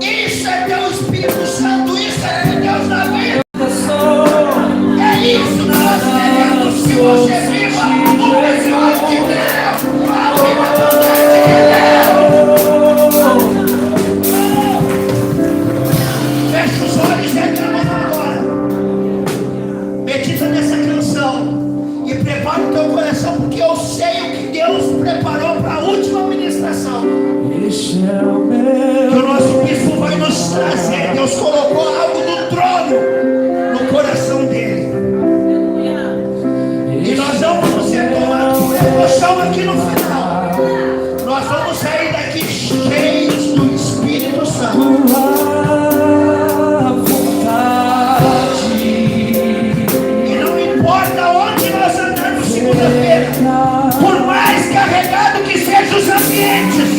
Isso é teu Espírito Santo, isso é Deus na vida. É isso que nós queremos, que você viva o melhor de Deus, a vida abundante de Deus. Fecha os olhos e reclama agora. Medita nessa canção e prepara o teu coração, porque eu sei o que Deus preparou para a última ministração. Que o nosso bispo vai nos trazer. Deus colocou algo do trono no coração dele. E nós não vamos ser tomados por emoção aqui no final. Nós vamos sair daqui cheios do Espírito Santo. E não importa onde nós andarmos segunda-feira, por mais carregado que sejam os ambientes,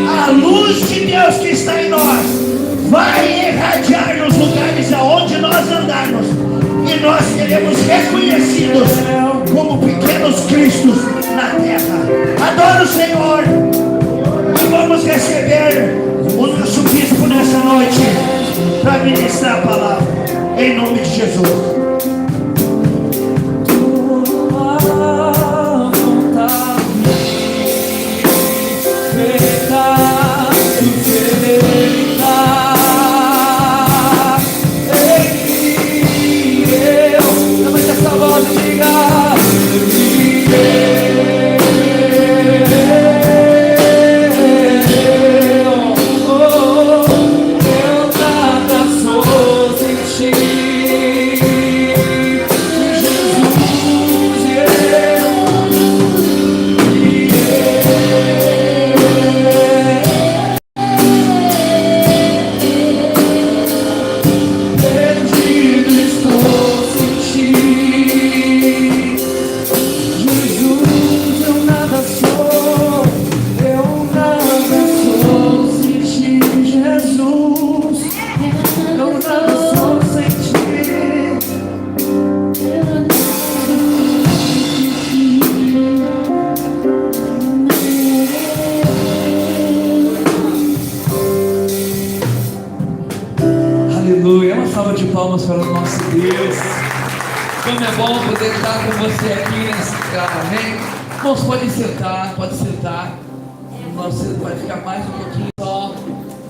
a luz de Deus que está em nós vai irradiar nos lugares aonde nós andarmos, e nós seremos reconhecidos como pequenos cristos na terra. Adora o Senhor e vamos receber o nosso bispo nessa noite para ministrar a palavra em nome de Jesus. Palmas para o nosso Deus. Como é bom poder estar com você aqui nesse lugar, amém? Irmãos, pode sentar, pode sentar. Você vai ficar mais um pouquinho só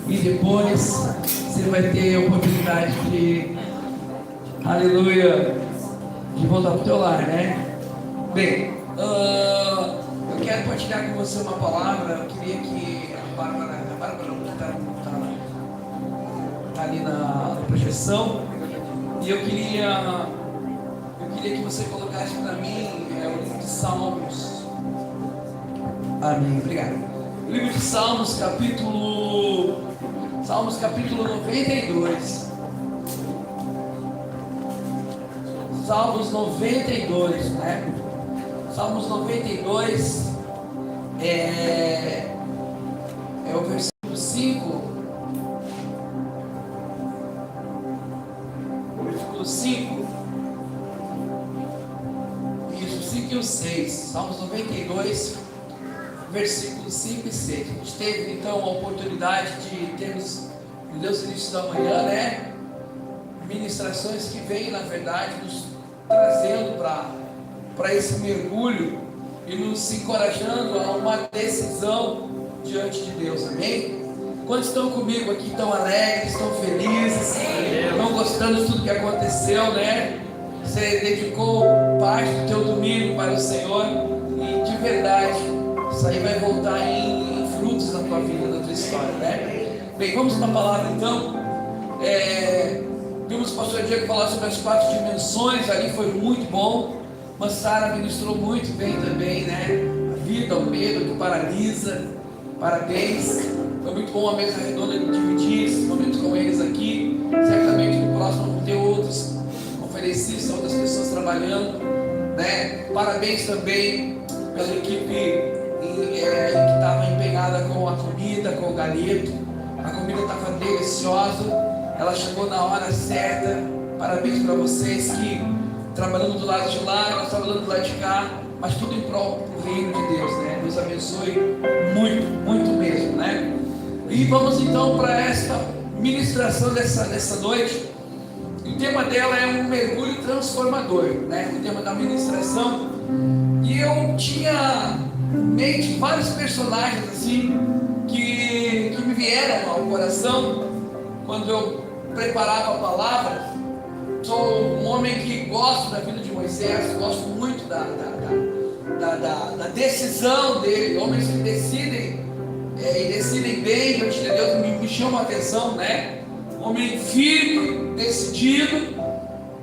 e depois você vai ter a oportunidade de, aleluia, de voltar para o teu lar, né? Bem, eu quero partilhar com você uma palavra. Eu queria que a Bárbara não está ali na projeção. E eu queria que você colocasse para mim o livro de Salmos. Amém, obrigado. O livro de Salmos, capítulo 92. Salmos 92, né? Salmos 92 é o versículo 5. 5, isso, 5 e o 6, Salmos 92, versículos 5 e 6. A gente teve então a oportunidade de termos, no Deus início da manhã, né, ministrações que vêm, na verdade, nos trazendo para esse mergulho e nos encorajando a uma decisão diante de Deus, amém? Quantos estão comigo aqui, estão alegres, estão felizes, estão gostando de tudo que aconteceu, né? Você dedicou parte do teu domingo para o Senhor e de verdade, isso aí vai voltar em frutos na tua vida, na tua história, né? Bem, vamos na palavra então. Vimos o pastor Diego falar sobre as 4 dimensões, ali foi muito bom. Mas Sara ministrou muito bem também, né? A vida, o medo que paralisa. Parabéns. Foi muito bom a mesa redonda de dividir esse momento com eles aqui. Certamente no próximo vão ter outros conferencistas, outras pessoas trabalhando, né? Parabéns também pela equipe que estava empenhada com a comida, com o galeto. A comida estava deliciosa, ela chegou na hora certa. Parabéns para vocês que trabalhando do lado de lá, nós trabalhando do lado de cá, mas tudo em prol do reino de Deus, né? Deus abençoe muito, muito mesmo, né? E vamos então para esta ministração dessa noite. O tema dela é um mergulho transformador, né? O tema da ministração. E eu tinha em mente vários personagens assim que me vieram ao coração quando eu preparava a palavra. Sou um homem que gosto da vida de Moisés, gosto muito da decisão dele. Homens que decidem e decidem bem diante de Deus me chamam a atenção, né? Homem firme, decidido.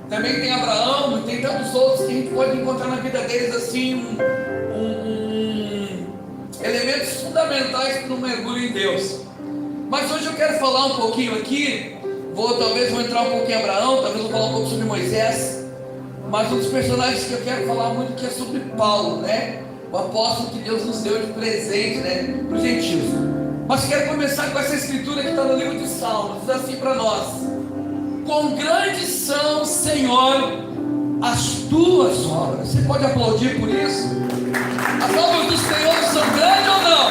Também tem Abraão e tem tantos outros que a gente pode encontrar na vida deles assim elementos fundamentais para um mergulho em Deus. Mas hoje eu quero falar um pouquinho aqui. Talvez vou entrar um pouquinho em Abraão, talvez vou falar um pouco sobre Moisés. Mas um dos personagens que eu quero falar muito que é sobre Paulo, né? O apóstolo que Deus nos deu de presente, né? Para os gentios. Mas quero começar com essa escritura que está no livro de Salmos. Diz assim para nós: quão grandes são, Senhor, as tuas obras. Você pode aplaudir por isso? As obras do Senhor são grandes ou não?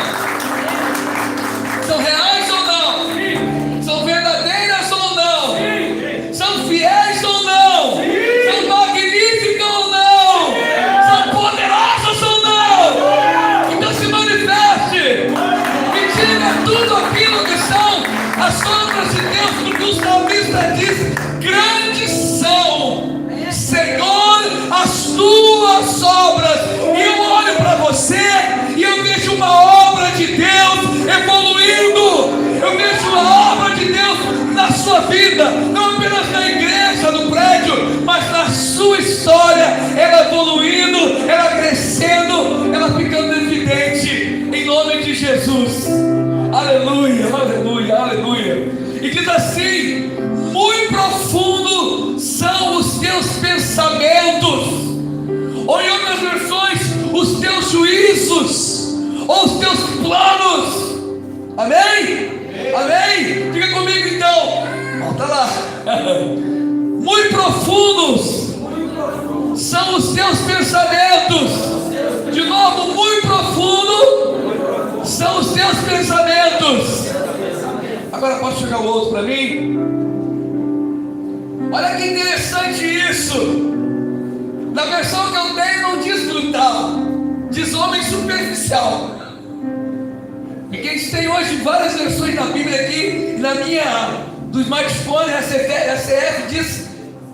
São reais ou não? São verdadeiras ou não? São fiéis ou não? São magníficas ou não? São poderosas ou não? Então se manifeste e diga tudo aquilo que são as obras de Deus, porque o salmista diz: grandes são, Senhor, as tuas obras. E eu olho para você e eu vejo uma obra de Deus evoluindo. Eu vejo a obra de Deus na sua vida, não apenas na igreja, no prédio, mas na sua história, ela evoluindo, ela crescendo, ela ficando evidente, em nome de Jesus. Aleluia, aleluia, aleluia. E diz assim: muito profundo são os teus pensamentos, ou em outras versões, os teus juízos, ou os teus planos. Amém? Amém? Diga comigo então. Volta lá. Muito profundos são os teus pensamentos. De novo, muito profundo são os teus pensamentos. Agora pode chegar o outro para mim. Olha que interessante isso. Na versão que eu tenho não diz brutal, diz homem superficial. Porque a gente tem hoje várias versões da Bíblia aqui. Na minha, do smartphone, a CF diz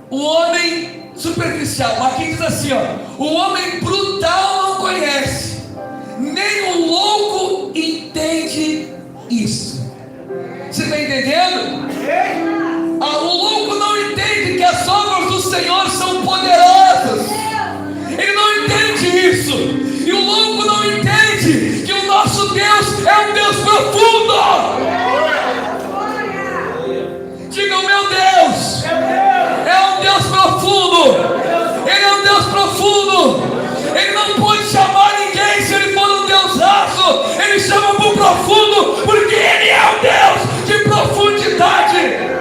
o homem superficial. Aqui diz assim, ó: o homem brutal não conhece, nem o louco entende isso. Você está entendendo? O louco não entende que as obras do Senhor são poderosas. Ele não entende isso. E o louco não entende que o nosso Deus é um Deus profundo. Diga: o meu Deus é um Deus profundo. Ele é um Deus profundo. Ele não pode chamar ninguém se ele for um Deus raso. Ele chama para o profundo, porque ele é um Deus de profundidade.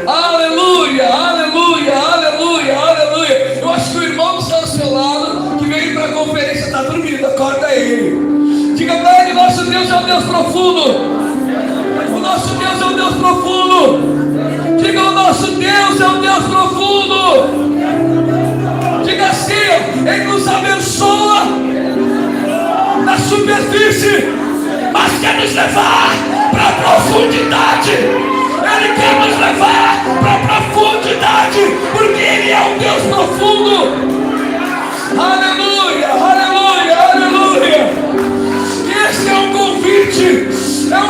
Aleluia, aleluia, aleluia, aleluia. Eu acho que o irmão que está ao seu lado, que veio para a conferência, está dormindo. Acorda ele. Diga para ele: nosso Deus é um Deus profundo. O nosso Deus é um Deus profundo. Diga: o nosso Deus é um Deus profundo. Diga assim: ele nos abençoa na superfície, mas quer nos levar para a profundidade. Ele quer nos levar para a profundidade, porque ele é um Deus profundo. Aleluia, aleluia, aleluia. Esse é um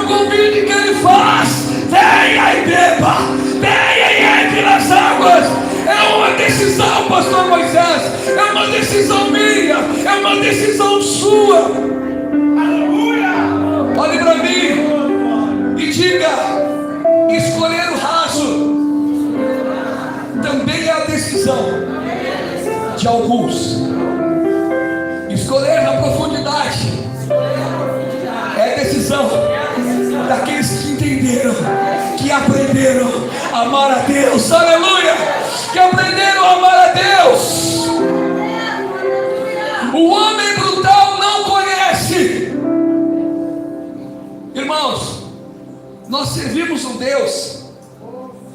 convite que ele faz. Venha e beba, venha e entre nas águas. É uma decisão, pastor Moisés. É uma decisão minha, é uma decisão sua. Aleluia. Olhe para mim e diga: escolher o raso também é a decisão de alguns. Escolher na profundidade é a decisão daqueles que entenderam, que aprenderam a amar a Deus. Aleluia! Que aprenderam a amar a Deus. O homem brutal não conhece. Irmãos, Nós servimos um Deus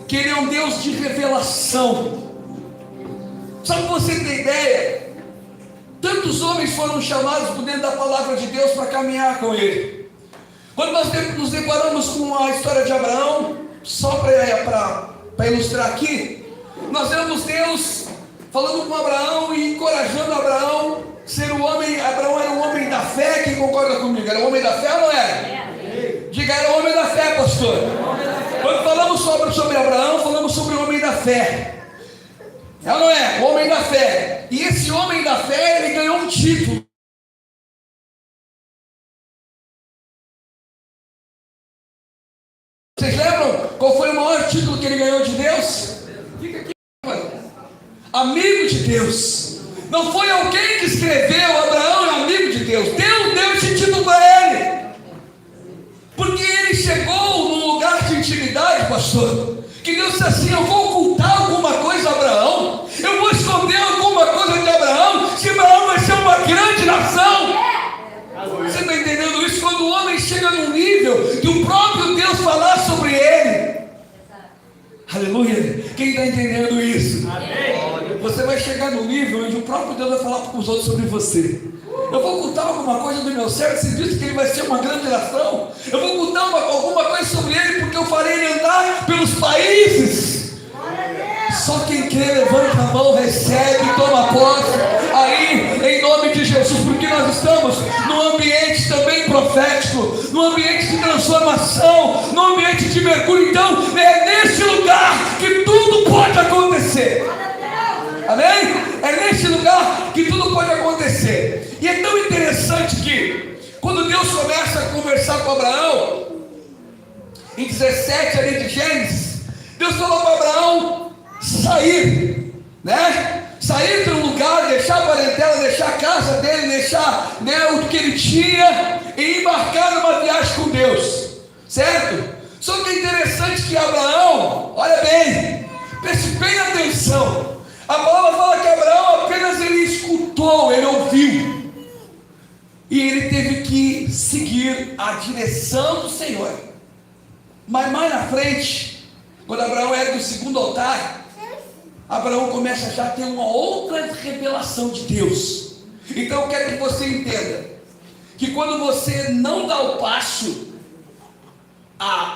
que Ele é um Deus de revelação. Só para você ter ideia, tantos homens foram chamados por dentro da palavra de Deus para caminhar com Ele. Quando nós nos deparamos com a história de Abraão, só para ilustrar aqui, nós vemos Deus falando com Abraão e encorajando Abraão a ser o homem. Abraão era um homem da fé. Quem concorda comigo? Era um homem da fé ou não era? Diga, era um homem da fé, pastor. Quando falamos sobre Abraão, falamos sobre o homem da fé. É ou não é? O homem da fé. E esse homem da fé, ele ganhou um título. Vocês lembram qual foi o maior título que ele ganhou de Deus? Fica aqui, mano. Amigo de Deus. Não foi alguém que escreveu, Abraão é amigo de Deus. Deus deu esse título para ele. Porque ele chegou num lugar de intimidade, pastor, que Deus disse assim: eu vou ocultar alguma coisa a Abraão, eu vou esconder alguma coisa de Abraão, se Abraão vai ser uma grande nação. Você está entendendo isso? Quando o homem chega num nível que o próprio Deus falar sobre ele. Aleluia. Quem está entendendo isso? Amém. Você vai chegar num nível onde o próprio Deus vai falar com os outros sobre você. Eu vou ocultar alguma coisa do meu servo, se diz que ele vai ser uma grande nação. Eu vou ocultar alguma coisa sobre ele, porque eu farei ele andar pelos países. Só quem crê, levanta a mão, recebe, toma posse. Aí, em nome de Jesus, porque nós estamos num ambiente também profético, num ambiente de transformação, num ambiente de mergulho. Então, é nesse lugar que tudo pode acontecer. Amém? É nesse lugar que tudo pode acontecer. E é tão interessante que, quando Deus começa a conversar com Abraão, em 17 ali de Gênesis, Deus falou para Abraão sair, né? Sair para um lugar, deixar a parentela, deixar a casa dele, deixar, né, o que ele tinha e embarcar numa viagem com Deus, certo? Só que é interessante que Abraão, olha bem, preste bem atenção. A palavra fala que Abraão apenas ele escutou, ele ouviu. E ele teve que seguir a direção do Senhor. Mas mais na frente, quando Abraão ergue o segundo altar, Abraão começa já a ter uma outra revelação de Deus. Então eu quero que você entenda que quando você não dá o passo,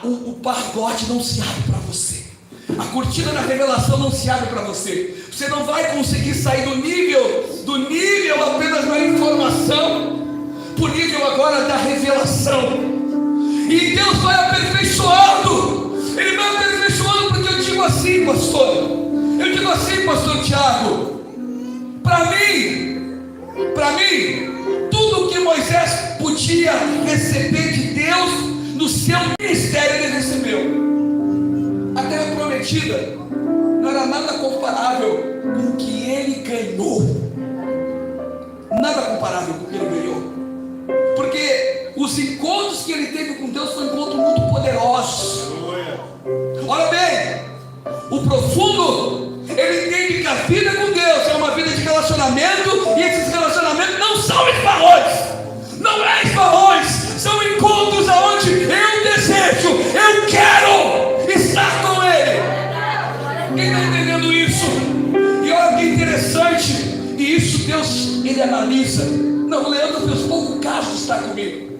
o pacote não se abre para você. A cortina da revelação não se abre para você. Você não vai conseguir sair do nível apenas da informação, para o nível agora da revelação. E Deus vai aperfeiçoando. Ele vai aperfeiçoando, porque eu digo assim, pastor Tiago, para mim, tudo que Moisés podia receber de Deus no seu ministério, ele recebeu. A terra prometida não era nada comparável com o que ele ganhou. Nada comparável com o que ele ganhou. Porque os encontros que ele teve com Deus foram encontros muito poderosos. Olha bem, o profundo, ele entende que a vida com Deus é uma vida de relacionamento, e esses relacionamentos não são esbarrões. Não é esbarrões, são encontros aonde eu desejo, eu quero estar com Ele. Quem está entendendo isso? E olha que interessante, e isso Deus, Ele analisa. Não, o Leandro fez pouco caso de estar comigo.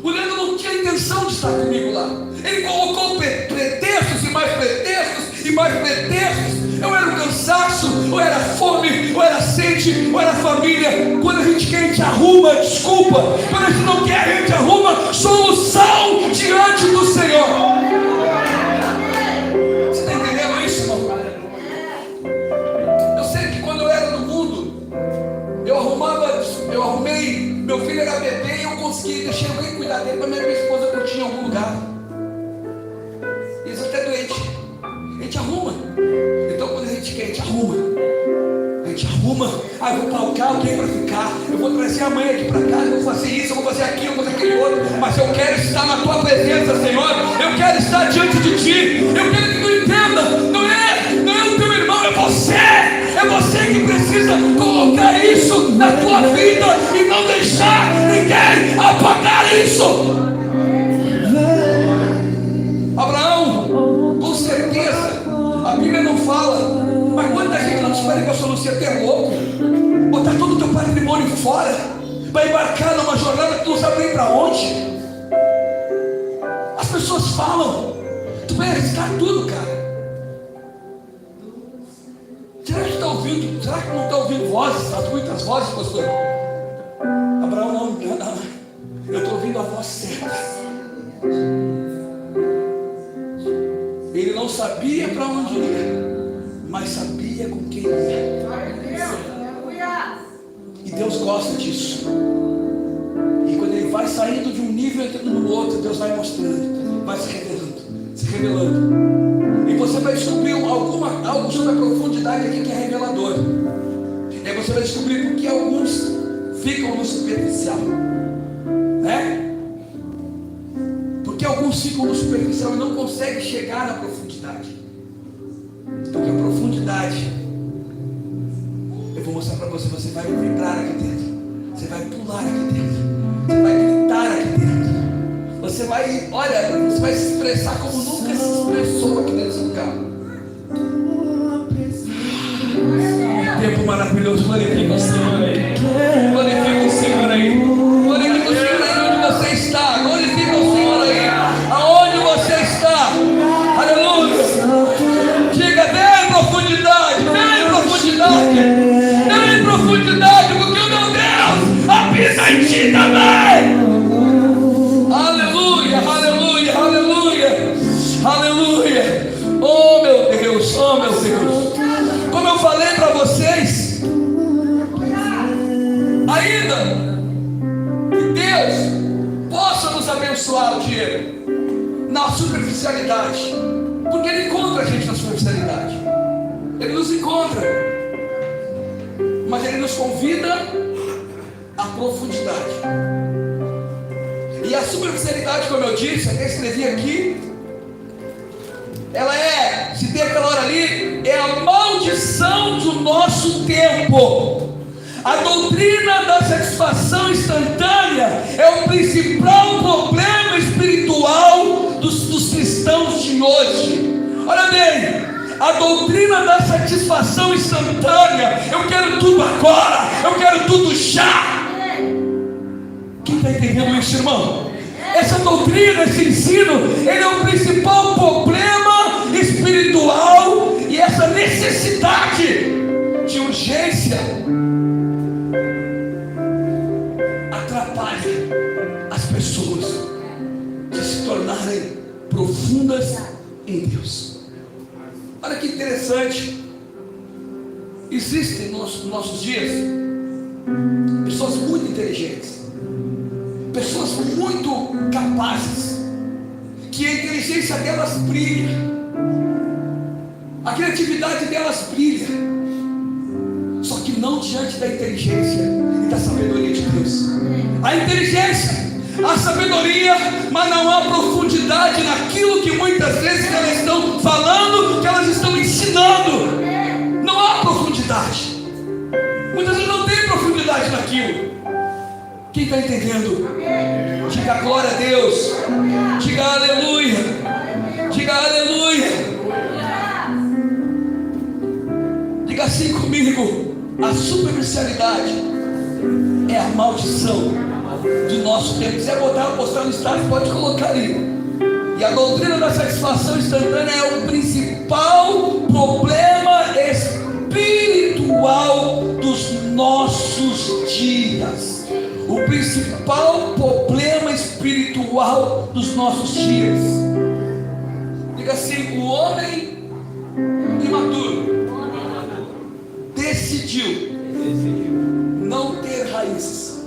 O Leandro não tinha intenção de estar comigo lá. Ele colocou pretextos e mais pretextos e mais pretextos. Eu era o cansaço, ou era fome, ou era sede, ou era família. Quando a gente quer, a gente arruma desculpa. Quando a gente não quer, a gente arruma solução diante do Senhor. Você está entendendo isso, irmão? Eu sei que quando eu era no mundo, eu arrumei, meu filho era bebê e eu consegui, deixei alguém cuidar dele para minha esposa curtir em algum lugar. Isso até doente. A gente arruma. Então quando a gente quer, a gente arruma. Ah, eu vou pagar o carro, alguém para ficar. Eu vou trazer a mãe aqui para casa, eu vou fazer isso, eu vou fazer aquilo, eu vou fazer aquele outro. Mas eu quero estar na tua presença, Senhor. Eu quero estar diante de ti. Eu quero que tu entenda. Não é o teu irmão, é você. É você que precisa colocar isso na tua vida e não deixar ninguém apagar isso. vai embarcar numa jornada que tu não sabe nem para onde. As pessoas falam, tu vai arriscar tudo, cara. Será que tu está ouvindo? Será que não está ouvindo vozes, as muitas vozes, pastor? Abraão, não, eu estou ouvindo a voz certa. Ele não sabia para onde ir, mas sabia com quem ir. E Deus gosta disso. E quando ele vai saindo de um nível e entrando no outro, Deus vai mostrando, vai se revelando. E você vai descobrir algo sobre a profundidade aqui que é revelador. E aí você vai descobrir por que alguns ficam no superficial, né? Porque alguns ficam no superficial e não conseguem chegar na profundidade. Porque a profundidade, eu vou mostrar para você, você vai vibrar aqui dentro, você vai pular aqui dentro, você vai gritar aqui dentro, você vai, olha, você vai se expressar como nunca se expressou aqui dentro desse lugar. Tempo maravilhoso, glorifica o Senhor aí, glorifica o Senhor aí, glorifica o Senhor aí onde você está, glorifica o Senhor aí, aonde você está, aleluia. Diga, vem profundidade, porque o meu Deus habita em ti também. Aleluia, aleluia, aleluia, aleluia. Oh meu Deus, oh meu Deus. Como eu falei para vocês, ainda que Deus possa nos abençoar, Diego, na superficialidade, porque Ele encontra a gente na superficialidade, Ele nos encontra, mas Ele nos convida à profundidade. E a superficialidade, como eu disse, até escrevi aqui, ela é, se tem aquela hora ali, é a maldição do nosso tempo. A doutrina da satisfação instantânea é o principal problema espiritual dos cristãos de hoje. Olha bem, a doutrina da satisfação instantânea, eu quero tudo agora, eu quero tudo já. Quem está entendendo isso, irmão? Essa doutrina, esse ensino, ele é o principal problema espiritual, e essa necessidade de urgência atrapalha as pessoas de se tornarem profundas em Deus. Olha que interessante, existem nos nossos dias pessoas muito inteligentes, pessoas muito capazes, que a inteligência delas brilha, a criatividade delas brilha, só que não diante da inteligência e da sabedoria de Deus. A inteligência, a sabedoria, mas não há profundidade naquilo que muitas vezes elas estão falando, que elas estão ensinando. Não há profundidade, muitas vezes não tem profundidade naquilo. Quem está entendendo? Diga glória a Deus, diga aleluia, diga aleluia. Diga assim comigo: a superficialidade é a maldição do nosso tempo. Se quiser postar no estado, pode colocar ali. E a doutrina da satisfação instantânea é o principal problema espiritual dos nossos dias. O principal problema espiritual dos nossos dias. Diga assim: o homem imaturo decidiu não ter raízes.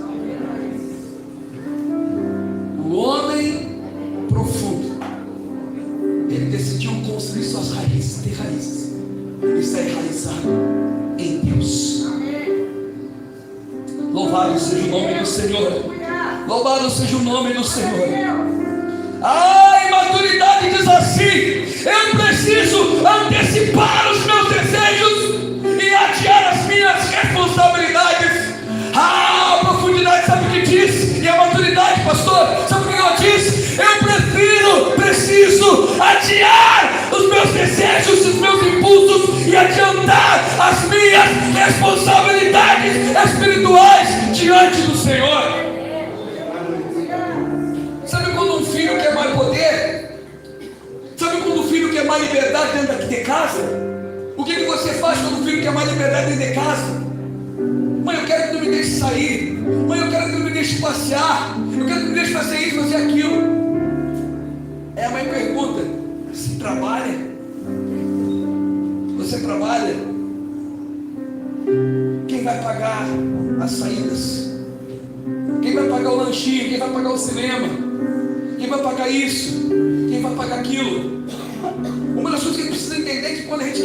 O homem profundo, ele decidiu construir suas raízes, ter raízes, e está enraizado em Deus. Louvado seja o nome do Senhor. Louvado seja o nome do Senhor. A imaturidade diz assim: eu preciso antecipar os meus desejos e adiar as minhas responsabilidades. A profundidade sabe o que diz? E a maturidade, pastor, sabe o que ela diz? Eu preciso adiar os meus desejos, os meus impulsos e adiantar as minhas responsabilidades espirituais diante do Senhor. Sabe quando um filho quer mais poder? Sabe quando um filho quer mais liberdade dentro de casa? O que você faz quando um filho quer mais liberdade dentro de casa? Mãe, eu quero que tu me deixe sair. Mãe, eu quero que tu me deixe passear. Eu quero que tu me deixe fazer isso, fazer aquilo. Aí a mãe pergunta: você trabalha? Você trabalha? Quem vai pagar as saídas? Quem vai pagar o lanchinho? Quem vai pagar o cinema? Quem vai pagar isso? Quem vai pagar aquilo? Uma das coisas que a gente precisa entender é que quando a gente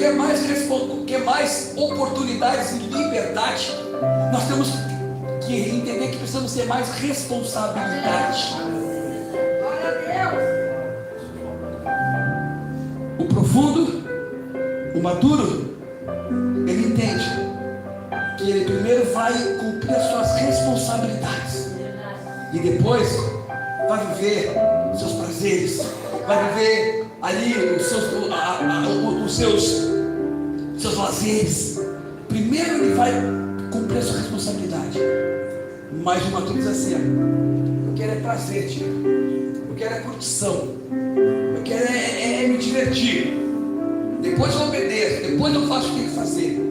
quer mais oportunidades e liberdade, nós temos que entender que precisamos ter mais responsabilidade. Glória a Deus. O profundo, o maduro, ele entende que ele primeiro vai cumprir as suas responsabilidades e depois vai viver seus prazeres, vai viver ali os seus lazeres. Primeiro ele vai cumprir a sua responsabilidade. Mas o maduro diz assim: eu quero é prazer, tio. Eu quero é curtição. Eu quero é me divertir. Depois eu obedeço, depois eu faço o que tem que fazer.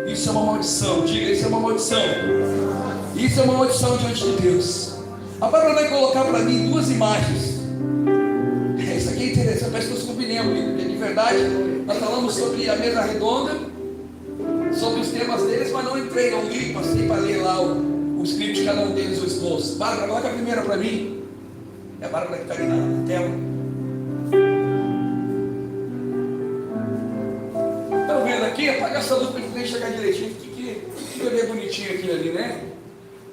Isso é uma maldição, diga, isso é uma maldição. Isso é uma maldição diante de Deus. A Bárbara vai colocar para mim duas imagens. Isso aqui é interessante, parece que nós combinamos. De verdade, nós falamos sobre a mesa redonda, sobre os temas deles, mas não entrei, não li, passei para ler lá o script de cada um deles, o esboço. Bárbara, coloca a primeira para mim. É a Bárbara que está ali na tela. Estão vendo aqui? Apaga essa luz para a gente chegar direitinho. Que ver bonitinho aquilo ali, né?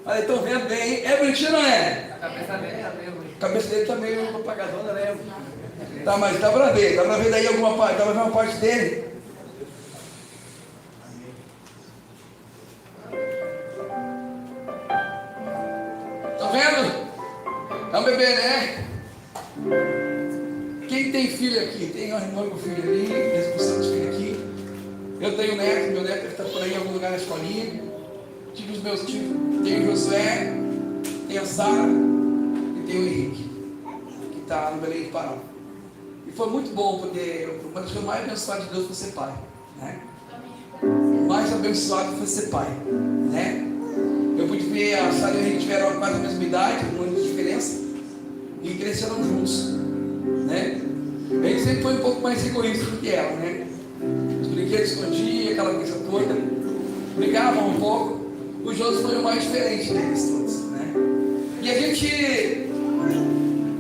Olha, estão vendo bem. É bonitinho, não é? A cabeça dele tá meio ruim. A cabeça dele está meio apagadona, né? Tá, mas dá para ver. Dá para ver daí alguma parte. Dá para ver uma parte dele. Estão vendo? É um bebê, né? Quem tem filho aqui? Tem uma irmã com filho ali, tem excursão de filho aqui. Eu tenho neto, meu neto deve estar por aí em algum lugar na escolinha. Tive os meus tios, tem o Josué, tem a Sara e tem o Henrique, que está no Belém do Pará. E foi muito bom, porque uma das coisas mais abençoadas de Deus foi ser pai, né? O mais abençoado foi ser pai, né? Eu pude ver a Sara e o Henrique tiveram quase a mesma idade, um ano de diferença, e cresceram juntos, né? Ele sempre foi um pouco mais egoísta do que ela, né? Os brinquedos escondia, aquela coisa toda, brigavam um pouco. O Josi foi o mais diferente deles todos, né? E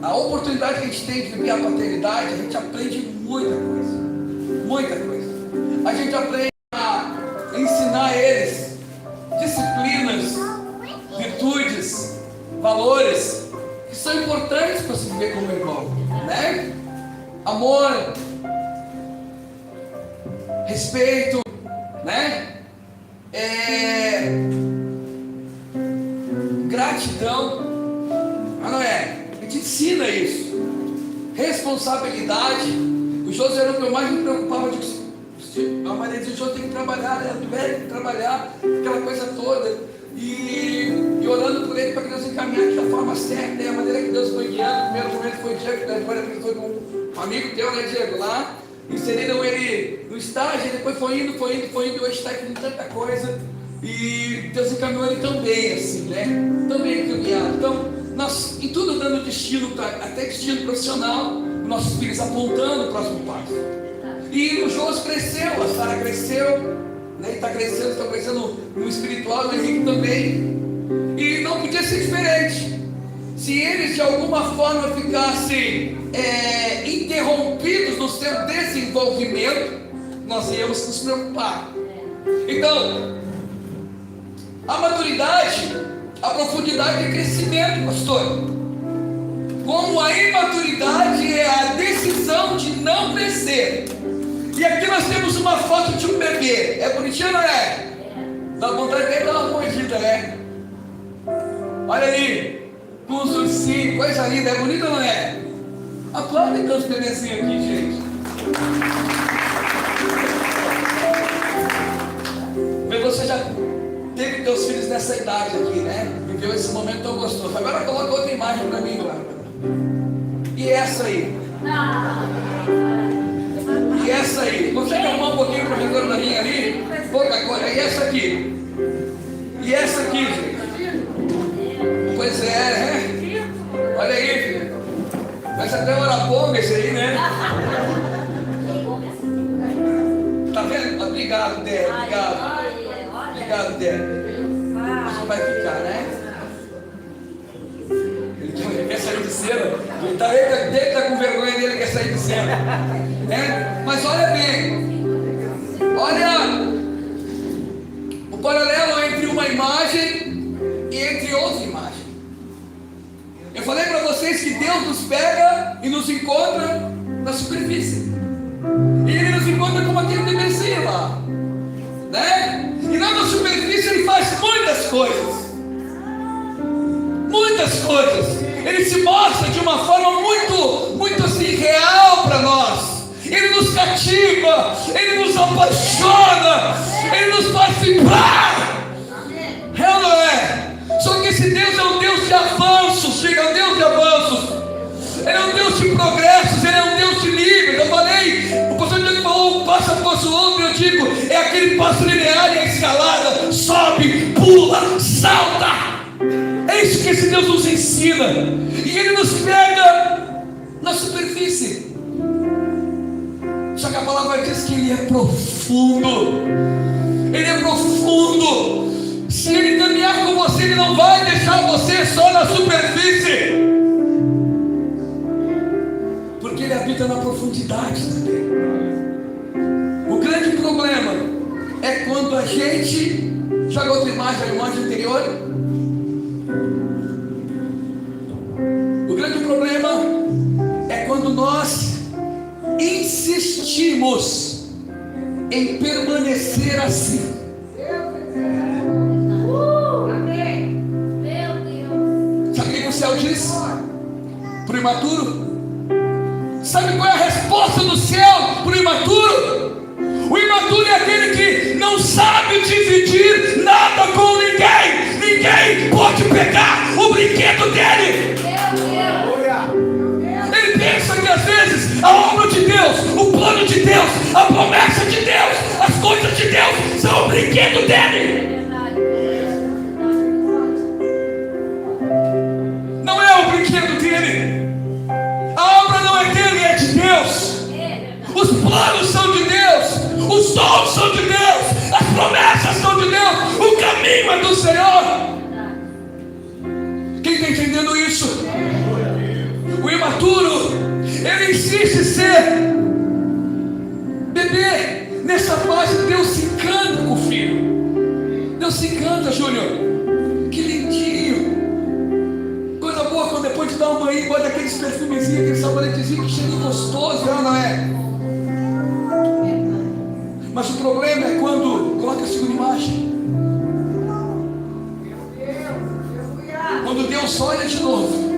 a oportunidade que a gente tem de viver a paternidade, a gente aprende muita coisa, muita coisa. A gente aprende a ensinar a eles disciplinas, virtudes, valores que são importantes para se viver como irmão, né? Amor, respeito, né? Gratidão, mas não é? A gente ensina isso. Responsabilidade. O José era o que eu mais me preocupava. A maneira de José tem que trabalhar, né? O velho tem que trabalhar, aquela coisa toda. E orando por ele para que Deus encaminhasse da forma certa, a maneira que Deus foi guiando. O primeiro momento foi Diego, depois ele foi com um amigo teu, né, Diego, lá. Inseriram ele no estágio, depois foi indo, hoje está aqui com tanta coisa. E Deus encaminhou ele também, assim, né? Também caminhado. Então, nós, em tudo dando destino, até destino profissional, nossos filhos apontando o próximo passo. E o Josi cresceu, a Sara cresceu, né? Está crescendo no espiritual, o Henrique também. E não podia ser diferente. Se eles de alguma forma ficassem interrompidos no seu desenvolvimento, nós íamos nos preocupar. Então, a maturidade, a profundidade é crescimento, pastor. Como a imaturidade é a decisão de não crescer. E aqui nós temos uma foto de um bebê. É bonitinho, não é? Dá vontade de dar uma mordida, né? Olha ali, com os ursinhos, coisa linda. É bonito ou não é? Aplaude então os bebezinhos aqui, gente. Mas você já teve teus filhos nessa idade aqui, né? Viveu esse momento tão gostoso. Agora coloca outra imagem para mim, Bárbara. E essa aí? E essa aí? Consegue arrumar um pouquinho para o retorno da minha ali? Pouca coisa. E essa aqui? E essa aqui, gente? Pois é, né? Olha aí, filho. Parece até uma araponga esse aí, né? Tá vendo? Obrigado, Débora. Obrigado. Obrigado, Débora. Você vai ficar, né? Ele quer sair de cena. Ele tá com vergonha dele, quer sair de cena. Né? Mas olha bem. Olha o paralelo entre uma imagem e entre outra imagem. Eu falei para vocês que Deus nos pega e nos encontra na superfície. E Ele nos encontra como aquele bebezinho lá, né? E lá na superfície Ele faz muitas coisas. Muitas coisas. Ele se mostra de uma forma muito assim real para nós. Ele nos cativa, Ele nos apaixona, Ele nos faz vibrar. É ou não é? Só que esse Deus é um Deus de avanços. Diga, é um Deus de avanços. Ele é um Deus de progressos, Ele é um Deus de níveis. Eu falei, o pastor Diego falou, um passo após o outro. Eu digo, é aquele passo linear e a escalada. Sobe, pula, salta. É isso que esse Deus nos ensina. E Ele nos pega na superfície. Só que a palavra diz que Ele é profundo. Ele é profundo. Se Ele caminhar com você, Ele não vai deixar você só na superfície, porque Ele habita na profundidade também. O grande problema é quando a gente joga outra imagem, a imagem anterior. O grande problema é quando nós insistimos em permanecer assim. Sabe o que o céu diz para o imaturo? Sabe qual é a resposta do céu para o imaturo? O imaturo é aquele que não sabe dividir nada com ninguém. Ninguém pode pegar o brinquedo dele. Ele pensa que às vezes a obra de Deus, o plano de Deus, a promessa de Deus, as coisas de Deus são o brinquedo dele. Não é o brinquedo dele. A obra não é dele, é de Deus. Os planos são de Deus. Os dons são de Deus. As promessas são de Deus. O caminho é do Senhor. Quem está entendendo isso? O imaturo, ele insiste em ser bebê. Nessa fase, Deus se encanta com o filho. Deus se encanta, Júnior. Que lindinho. Coisa boa quando depois de dar uma banho, bota aqueles perfumezinhos, aquele sabonetezinho que cheira gostoso, não é? Mas o problema é quando coloca a segunda imagem. Quando Deus olha de novo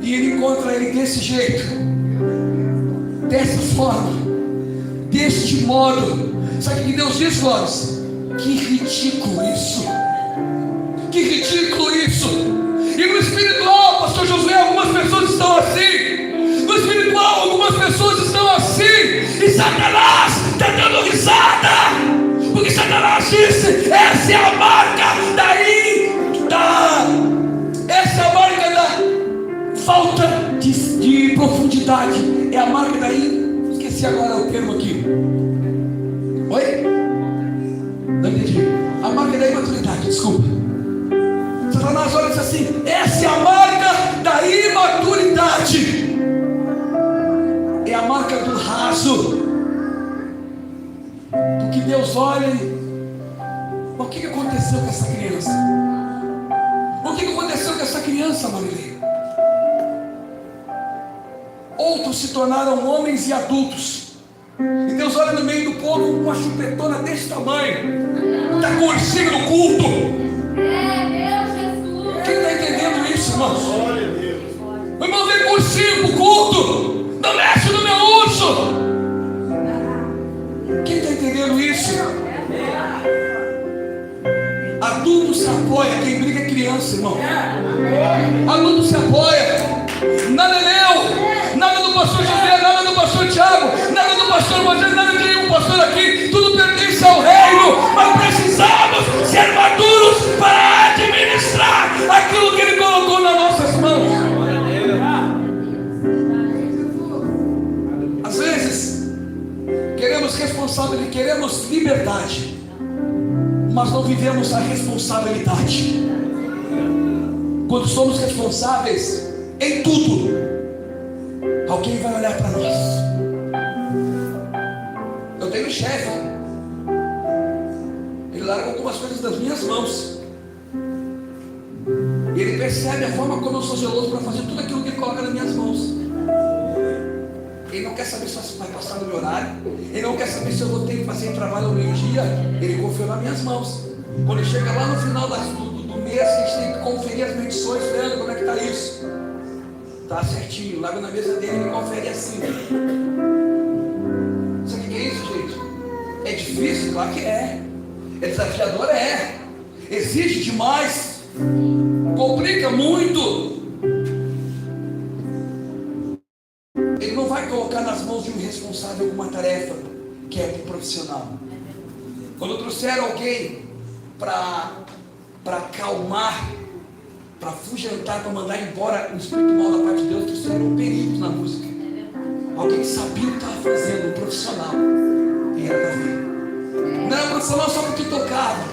e Ele encontra ele desse jeito, dessa forma, deste modo. Sabe o que Deus diz, Flores? Que ridículo isso! Que ridículo isso! E no espiritual, pastor Josué, algumas pessoas estão assim. No espiritual, algumas pessoas estão assim. E Satanás está dando risada. Porque Satanás disse: essa é a marca essa é a marca da falta de profundidade. É a marca esqueci agora o termo aqui. Oi? Não entendi. A marca da imaturidade, desculpa. Satanás olha e diz assim: essa é a marca da imaturidade. É a marca do raso. Porque Deus olha e... O que aconteceu com essa criança? O que aconteceu com essa criança, Marilene? Outros se tornaram homens e adultos. E Deus olha no meio do povo com uma chupetona desse tamanho. Está com ursinho no culto. Quem está entendendo isso, irmãos? O irmão vem com ursinho pro culto. Não mexe no meu urso. Quem está entendendo isso? apoia, quem briga é criança, irmão. Adulto se apoia. Nada é meu, nada do pastor José, nada do pastor Tiago, nada do pastor Moisés, nada de nenhum pastor aqui. Tudo pertence ao reino, mas precisamos ser maduros para administrar aquilo que Ele colocou nas nossas mãos. Às vezes queremos responsabilidade, queremos liberdade, mas não vivemos a responsabilidade. Quando somos responsáveis em tudo, alguém vai olhar para nós. Eu tenho um chefe, ele larga algumas coisas das minhas mãos, e ele percebe a forma como eu sou zeloso para fazer tudo aquilo que ele coloca nas minhas mãos. Ele não quer saber se vai passar no meu horário, ele não quer saber se eu vou ter que fazer trabalho ao meio-dia. Ele confiou nas minhas mãos. Quando chega lá no final do mês, a gente tem que conferir as medições. Leandro, como é que está isso? Está certinho, larga na mesa dele, ele confere assim. Sabe o que é isso, gente? É difícil? Claro que é. É desafiador? É. Exige demais. Complica muito. Ele não vai colocar nas mãos de um responsável alguma tarefa que é pro profissional. Quando trouxeram alguém para acalmar, para afugentar, para mandar embora o espírito mal da parte de Deus, trouxeram um perito na música. Alguém que sabia o que estava fazendo, um profissional. E era Davi. Não era profissional só porque tocava,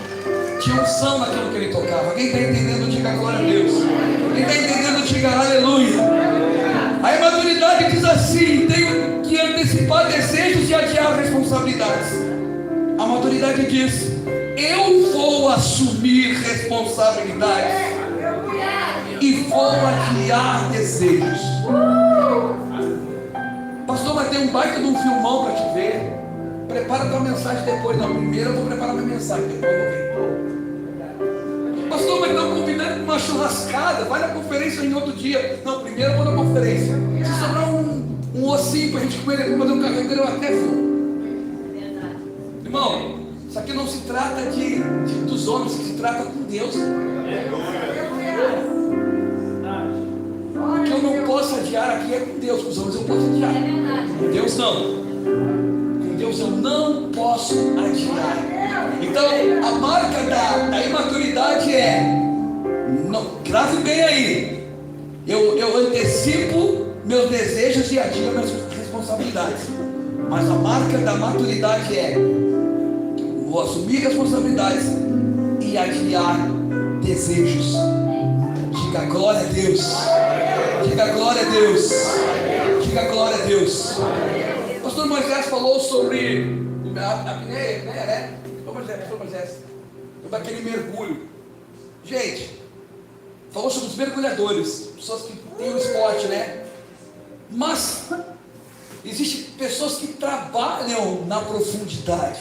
tinha unção naquilo que ele tocava. Quem está entendendo, diga glória a Deus. Quem está entendendo, diga aleluia. A imaturidade diz assim: tenho que antecipar desejos e adiar responsabilidades. A maturidade diz: eu vou assumir responsabilidades e vou adiar desejos. Pastor, mas tem um baita de um filmão para te ver. Prepara tua mensagem depois. Não, primeiro eu vou preparar minha mensagem, depois eu vou ver. Pastor, mas estão convidando uma churrascada. Vai na conferência em outro dia. Não, primeiro eu vou na conferência. Se sobrar um ossinho para a gente comer, fazer um carreteiro, eu até vou. Irmão, isso aqui não se trata dos homens, isso se trata com Deus. O que eu não posso adiar aqui é com Deus. Com os homens eu posso adiar. Com Deus não. Com Deus eu não posso adiar. Então, a marca da imaturidade é, não, grave bem aí, eu antecipo meus desejos e adio minhas responsabilidades. Mas a marca da maturidade é, vou assumir responsabilidades e adiar desejos. Diga glória a Deus. Diga glória a Deus. Diga glória a Deus. O pastor Moisés falou sobre a apneia, né? Pastor Moisés, sobre aquele mergulho. Gente, falou sobre os mergulhadores, pessoas que têm o esporte, né? Mas existem pessoas que trabalham na profundidade.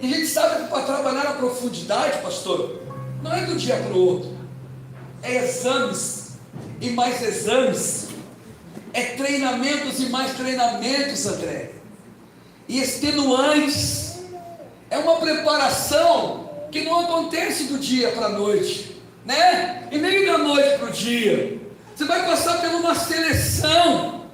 E a gente sabe que para trabalhar na profundidade, pastor, não é do dia para o outro. É exames e mais exames. É treinamentos e mais treinamentos, André. E extenuantes. É uma preparação que não acontece do dia para a noite, né? E nem da noite para o dia. Você vai passar por uma seleção.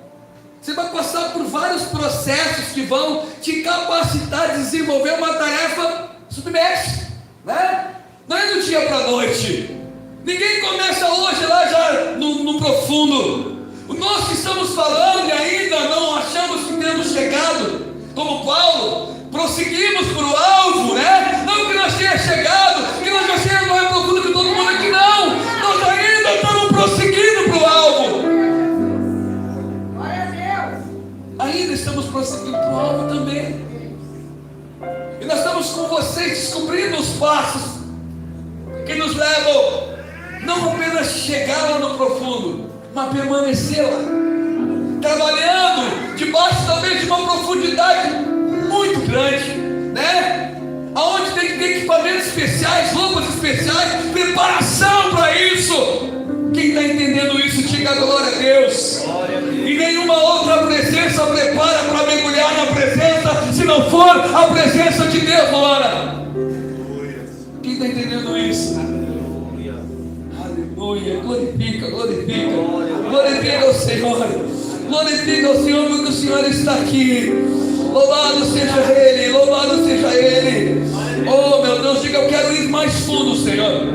Você vai passar por vários processos que vão te capacitar a desenvolver uma tarefa submersa, né? Não é do dia para a noite. Ninguém começa hoje lá já no profundo. Nós que estamos falando e ainda não achamos que temos chegado, como Paulo, prosseguimos para o alvo, né? Não que nós tenha chegado, que nós já chegamos mais profundo que todo mundo aqui, não. Nós ainda estamos prosseguindo para o alvo. Glória a Deus. Ainda estamos prosseguindo para o alvo também. E nós estamos com vocês descobrindo os passos que nos levam não apenas chegar lá no profundo, mas permanecer lá, trabalhando debaixo talvez de uma profundidade muito grande, né? Aonde tem que ter equipamentos especiais, roupas especiais, preparação para isso. Quem está entendendo isso, diga glória a Deus. E nenhuma outra presença prepara para mergulhar na presença, se não for a presença de Deus, glória. Quem está entendendo isso? Aleluia. Glorifica, glorifica. Glorifica ao Senhor. Glorifica ao Senhor porque o Senhor está aqui. Louvado seja Ele, louvado seja Ele. Oh meu Deus, diga: eu quero ir mais fundo, Senhor.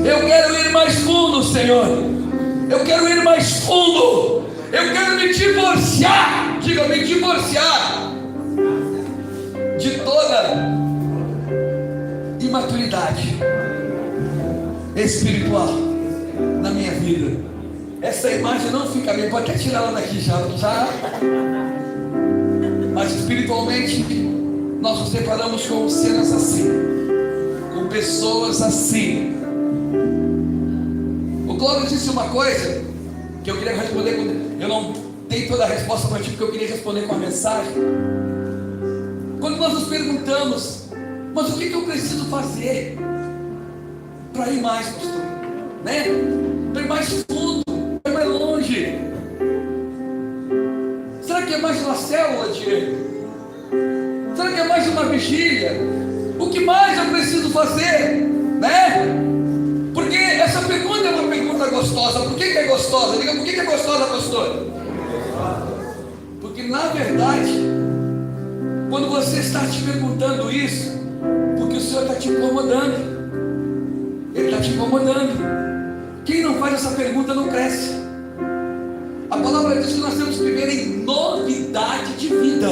Eu quero ir mais fundo, Senhor. Eu quero ir mais fundo. Eu quero me divorciar. Diga: me divorciar de toda imaturidade espiritual na minha vida. Essa imagem não fica bem, pode até tirar ela daqui já. Mas espiritualmente nós nos separamos com cenas assim, com pessoas assim. O Cláudio disse uma coisa que eu queria responder. Eu não dei toda a resposta para ti, porque eu queria responder com a mensagem. Quando nós nos perguntamos: mas o que eu preciso fazer para ir mais, pastor? Né? Para ir mais fundo, para ir mais longe. Será que é mais uma célula, Diego? Será que é mais uma vigília? O que mais eu preciso fazer? Né? Porque essa pergunta é uma pergunta gostosa. Por que é gostosa? Diga: por que é gostosa, pastor? Porque na verdade, quando você está te perguntando isso, porque o Senhor está te incomodando. Ele está te incomodando. Quem não faz essa pergunta não cresce. A palavra diz que nós temos que viver em novidade de vida.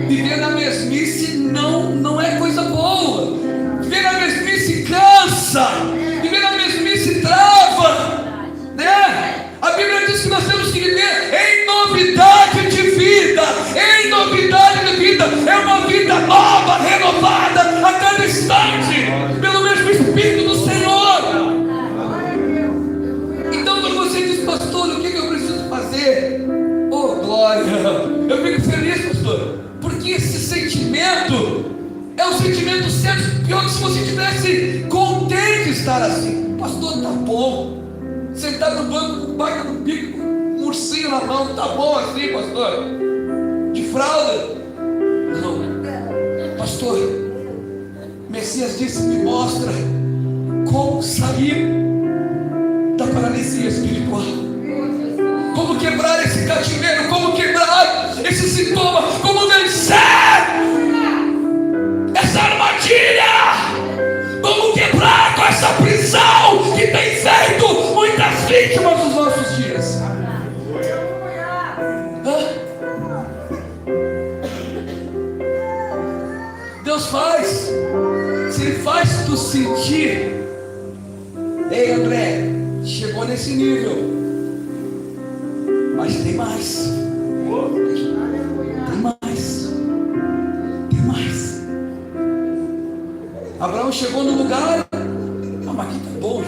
Viver na mesmice não é coisa boa. Viver na mesmice cansa. Viver na mesmice trava, né? A Bíblia diz que nós temos que viver em novidade de vida. Em novidade de vida. É uma vida nova, renovada a cada instante, pelo mesmo Espírito do Senhor. Então quando você diz: pastor, o que eu preciso fazer? Oh glória, eu fico feliz, pastor, porque esse sentimento é o sentimento certo. Pior que se você estivesse contente de estar assim. Pastor, tá bom. Sentado no banco, com baga no bico, com um ursinho na mão, tá bom assim, pastor? De fralda? Não. Pastor, Messias disse: me mostra como sair da paralisia espiritual, como quebrar esse cativeiro, como quebrar esse sintoma, como vencer essa armadilha, como quebrar com essa prisão que tem feito muitas vítimas nos nossos dias. Deus faz, se Ele faz tu sentir: ei André, chegou nesse nível, mas tem mais, tem mais, tem mais. Abraão chegou no lugar: mas aqui tá bom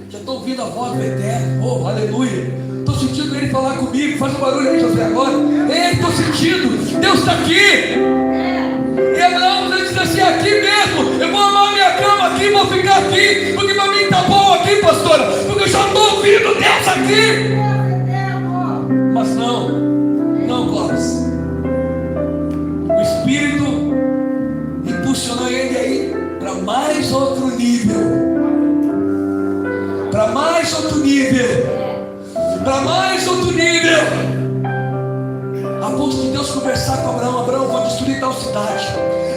já estou ouvindo a voz do Eterno, oh aleluia, estou sentindo Ele falar comigo. Faz um barulho aí, José, agora. Ei, estou sentindo, Deus está aqui. E Abraão disse assim: aqui mesmo, eu vou amar minha cama aqui, vou ficar aqui, porque para mim está bom aqui, pastora, porque eu já estou ouvindo Deus aqui. Mas não, Clóvis. O Espírito impulsionou ele aí para mais outro nível, para mais outro nível, para mais outro nível. A ponto de Deus conversar com Abraão: Abraão, eu vou destruir tal cidade.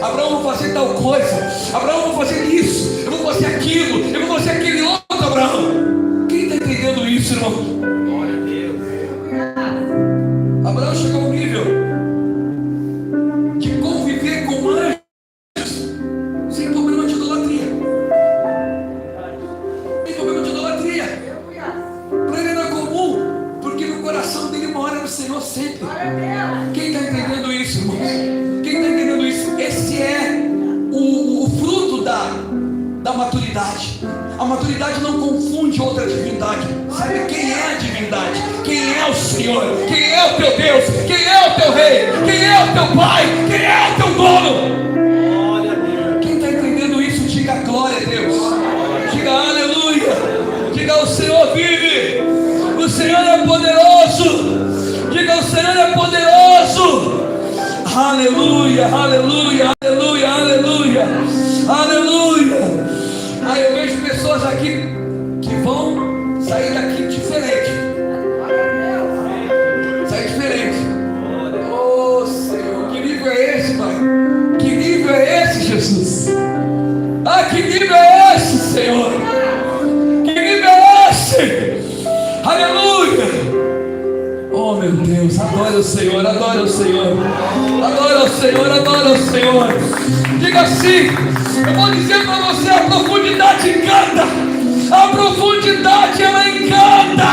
Abraão, eu vou fazer tal coisa. Abraão, eu vou fazer isso. Eu vou fazer aquilo. Eu vou fazer aquele outro, Abraão. Quem está entendendo isso, irmão? Glória a Deus. Abraão chegou a um nível de conviver com anjos sem problema de idolatria. Sem problema de idolatria. Para ele era comum, porque no coração dele mora no Senhor sempre. Quem está entendendo isso, irmãos? Quem está entendendo isso? Esse é o fruto da maturidade. A maturidade não confunde outra divindade. Sabe quem é a divindade? Quem é o Senhor? Quem é o teu Deus? Quem é o teu Rei? Quem é o teu Pai? Quem é o teu dono? Quem está entendendo isso, diga glória a Deus. Diga aleluia. Diga: o Senhor vive. O Senhor é poderoso. Diga: o Senhor é poderoso. Aleluia, aleluia, aleluia, aleluia. Aleluia. Aí eu vejo pessoas aqui que vão sair daqui diferente. Sair diferente. Oh Senhor, que nível é esse, Pai? Que nível é esse, Jesus? Ah, que nível é esse, Senhor? Que nível é esse? Aleluia. Oh meu Deus, adore o Senhor, adore o Senhor, adore o Senhor, adore o Senhor. Diga assim: eu vou dizer para você, a profundidade encanta, a profundidade ela encanta.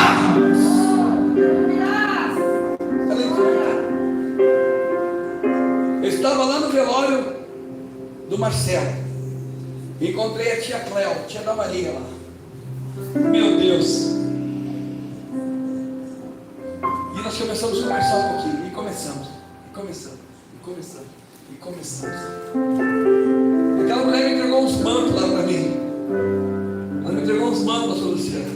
Eu estava lá no velório do Marcelo, encontrei a tia Cléo, tia da Maria lá. Meu Deus. E nós começamos a conversar um pouquinho, e começamos. Aquela mulher me entregou uns mantos lá para mim. Ela me entregou uns mantos, pastor Luciano.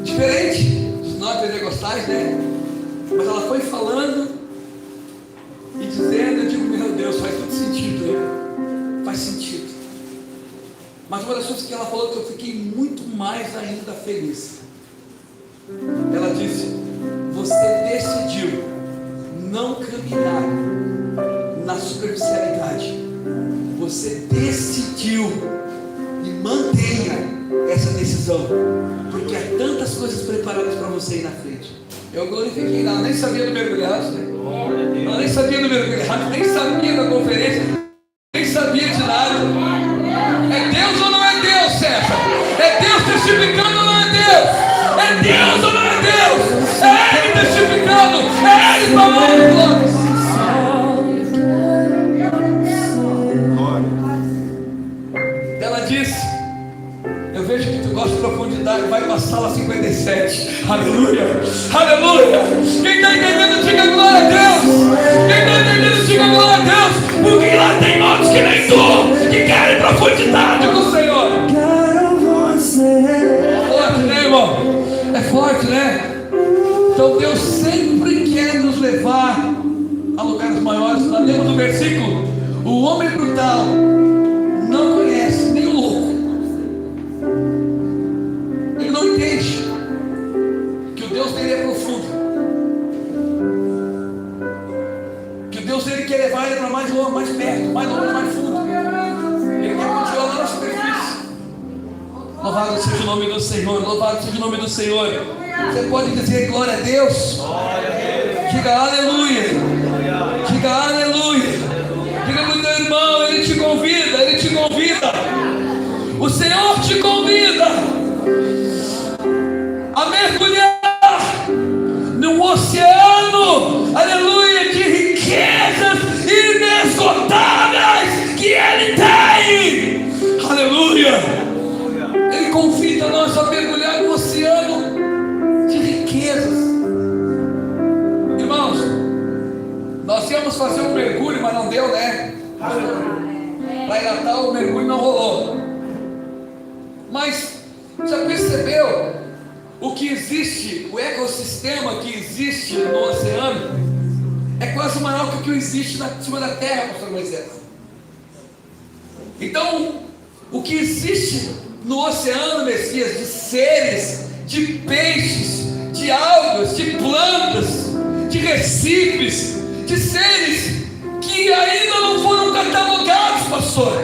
Diferente dos nós pentecostais, né? Mas ela foi falando e dizendo, eu digo, meu Deus, faz todo sentido, né? Faz sentido. Mas uma das coisas que ela falou que eu fiquei muito mais ainda feliz. Ela disse: você decidiu não caminhar na superficialidade. Você decidiu, e mantenha essa decisão, porque há tantas coisas preparadas para você aí na frente. Eu glorifiquei, ela nem sabia do mergulhado, né? Ela nem sabia do mergulhado, nem sabia da conferência, nem sabia de nada. É Deus ou não é Deus, César? É Deus testificando ou não é Deus? É Deus ou não é Deus? É Ele testificando, é Ele falando glórias. Ela disse: eu vejo que tu gosta de profundidade, vai para a sala 57. Aleluia, aleluia. Quem está entendendo, diga glória a Deus. Quem está entendendo, diga glória a Deus. Porque lá tem outros que nem tu, que querem profundidade com o Senhor. É forte, né, irmão? É forte, né? Então Deus sempre quer nos levar a lugares maiores. Nós lemos no versículo: o homem brutal não conhece nem o louco. Ele não entende que o Deus dele é profundo, que o Deus dele quer levar ele para mais longe, mais perto, mais longe, mais fundo. Ele quer continuar lá na superfície. Louvado seja o nome do Senhor, louvado seja o nome do Senhor. Você pode dizer glória a Deus? Diga aleluia. Diga aleluia. Diga para o teu irmão, ele te convida, ele te convida. O Senhor te convida a mergulhar num oceano, aleluia, de riquezas inesgotáveis que Ele tem. Aleluia. Ele convida nós a mergulhar no oceano de riquezas. Irmãos, nós íamos fazer um mergulho, mas não deu, né? Para ir Natal o mergulho não rolou. Mas já percebeu o que existe, o ecossistema que existe no oceano é quase maior que o que existe na cima da terra, pastor Moisés. Então, o que existe no oceano, Messias, de seres, de peixes, de algas, de plantas, de recifes, de seres que ainda não foram catalogados, pastor.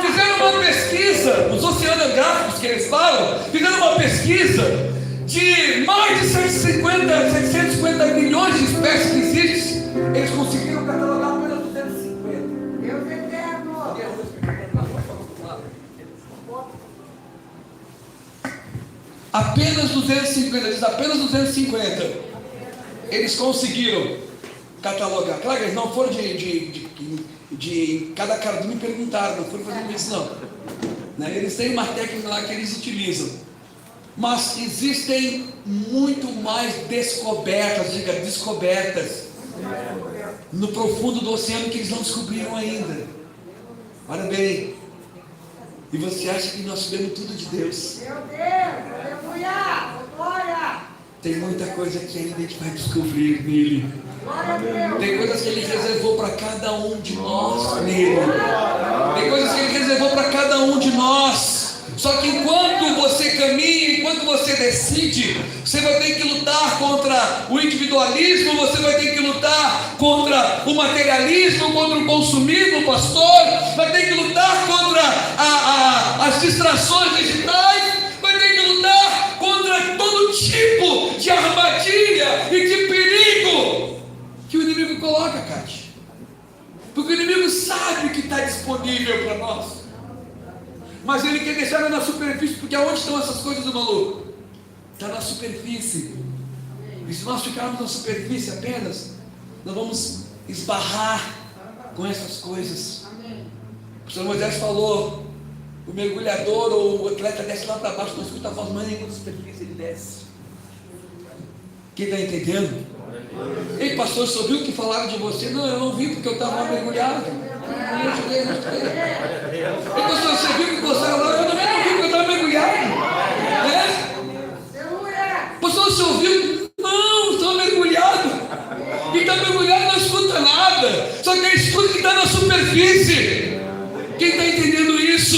Fizeram uma pesquisa, os oceanográficos que eles falam, fizeram uma pesquisa de mais de 750 milhões de espécies que existem. Eles conseguiram catalogar apenas 250. Deus eterno. Apenas 250, diz apenas 250. Eles conseguiram catalogar. Claro que eles não foram de cada cara me perguntaram, não foram fazendo isso não. Né? Eles têm uma técnica lá que eles utilizam. Mas existem muito mais descobertas, diga descobertas, no profundo do oceano que eles não descobriram ainda. Olha bem. E você acha que nós sabemos tudo de Deus? Meu Deus, aleluia, glória. Tem muita coisa que ainda a gente vai descobrir nele. Tem coisas que Ele reservou para cada um de nós nele. Tem coisas que Ele reservou para cada um de nós. Só que enquanto você caminha, enquanto você decide, você vai ter que lutar contra o individualismo, você vai ter que lutar contra o materialismo, contra o consumismo, pastor, vai ter que lutar contra as distrações digitais, vai ter que lutar contra todo tipo de armadilha e de perigo que o inimigo coloca, Cátia. Porque o inimigo sabe o que está disponível para nós. Mas ele quer deixar na superfície, porque aonde estão essas coisas do maluco? Está na superfície. E se nós ficarmos na superfície apenas, nós vamos esbarrar com essas coisas. O pastor Moisés falou, o mergulhador ou o atleta desce lá para baixo, não escuta a voz, mas nem na superfície ele desce. Quem está entendendo? Ei, pastor, você ouviu o que falaram de você? Não, eu não vi porque eu estava mergulhado. Ei, pastor, você viu o que você falou? Eu também não vi porque eu estava mergulhado. Pastor, você ouviu? Não, estou mergulhado. Quem está mergulhado não escuta nada. Só que ele escuta que está na superfície. Quem está entendendo isso?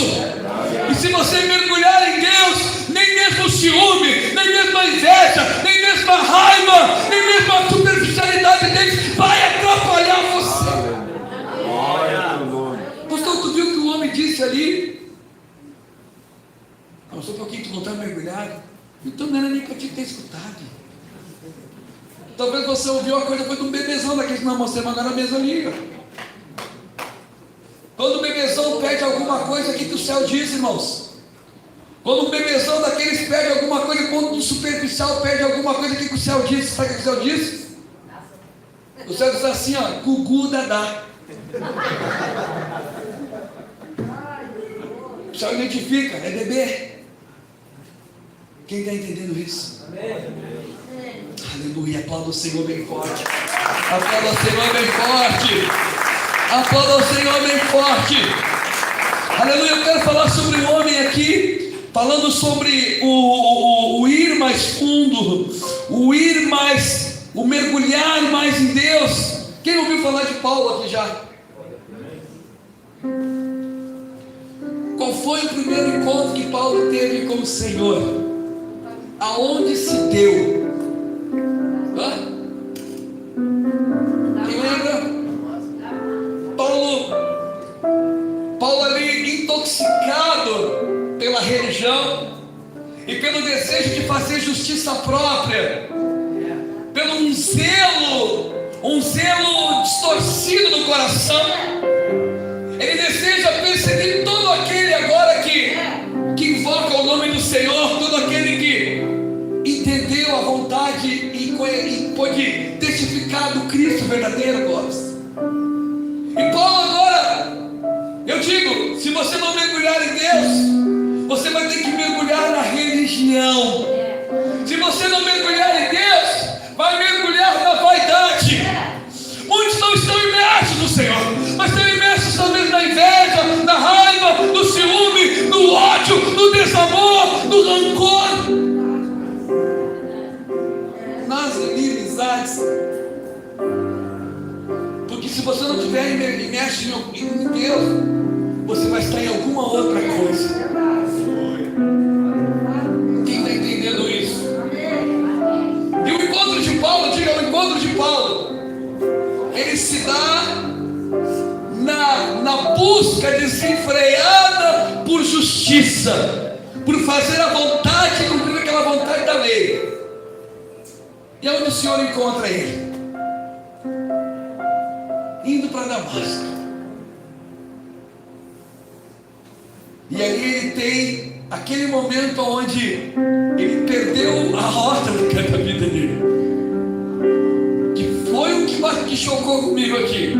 E se você mergulhar em Deus, nem mesmo o ciúme, nem mesmo a inveja, nem mesmo a raiva, nem mesmo a superficialidade deles vai atrapalhar você. Pastor, tu viu o que o homem disse ali? Não, só um pouquinho, tu não está mergulhado. Então não era nem para te ter escutado. Talvez você ouviu a coisa, foi de um bebezão daqueles que nós mostramos agora na mesa ali, ó. Quando o bebezão pede alguma coisa, o que o céu diz, irmãos? Quando um bebezão daqueles pede alguma coisa, quando um superficial pede alguma coisa, o que o céu diz? Sabe o que o céu diz? O céu diz assim, ó, gugu dadá. O céu identifica, é bebê. Quem está entendendo isso? Aleluia, aplauda o Senhor bem forte. Aplauda o Senhor bem forte. Aplauda o Senhor bem forte. Aleluia, eu quero falar sobre o homem aqui, falando sobre o ir mais fundo, o mergulhar mais em Deus. Quem ouviu falar de Paulo aqui já? Qual foi o primeiro encontro que Paulo teve com o Senhor? Aonde se deu? Quem lembra? Paulo ali intoxicado pela religião e pelo desejo de fazer justiça própria, pelo um zelo distorcido no coração. Ele deseja perseguir todo aquele agora que invoca o nome do Senhor, todo aquele que entendeu a vontade e pôde testificar do Cristo verdadeiro, Clóvis. E Paulo agora, eu digo, se você não mergulhar em Deus, você vai ter que mergulhar na religião. Se você não mergulhar em Deus, vai mergulhar na vaidade. Muitos não estão imersos no Senhor, mas estão imersos talvez na inveja, na raiva, no ciúme, no ódio, no desamor, no rancor, nas inimizades. Porque se você não estiver imerso em Deus, você vai estar em alguma outra coisa. Quem está entendendo isso? E o encontro de Paulo, diga, o encontro de Paulo, ele se dá na busca desenfreada por justiça, por fazer a vontade, cumprir aquela vontade da lei. E aonde o Senhor encontra ele? Indo para Damasco. E ali ele tem aquele momento onde ele perdeu a rota da vida dele, que foi o que chocou comigo aqui.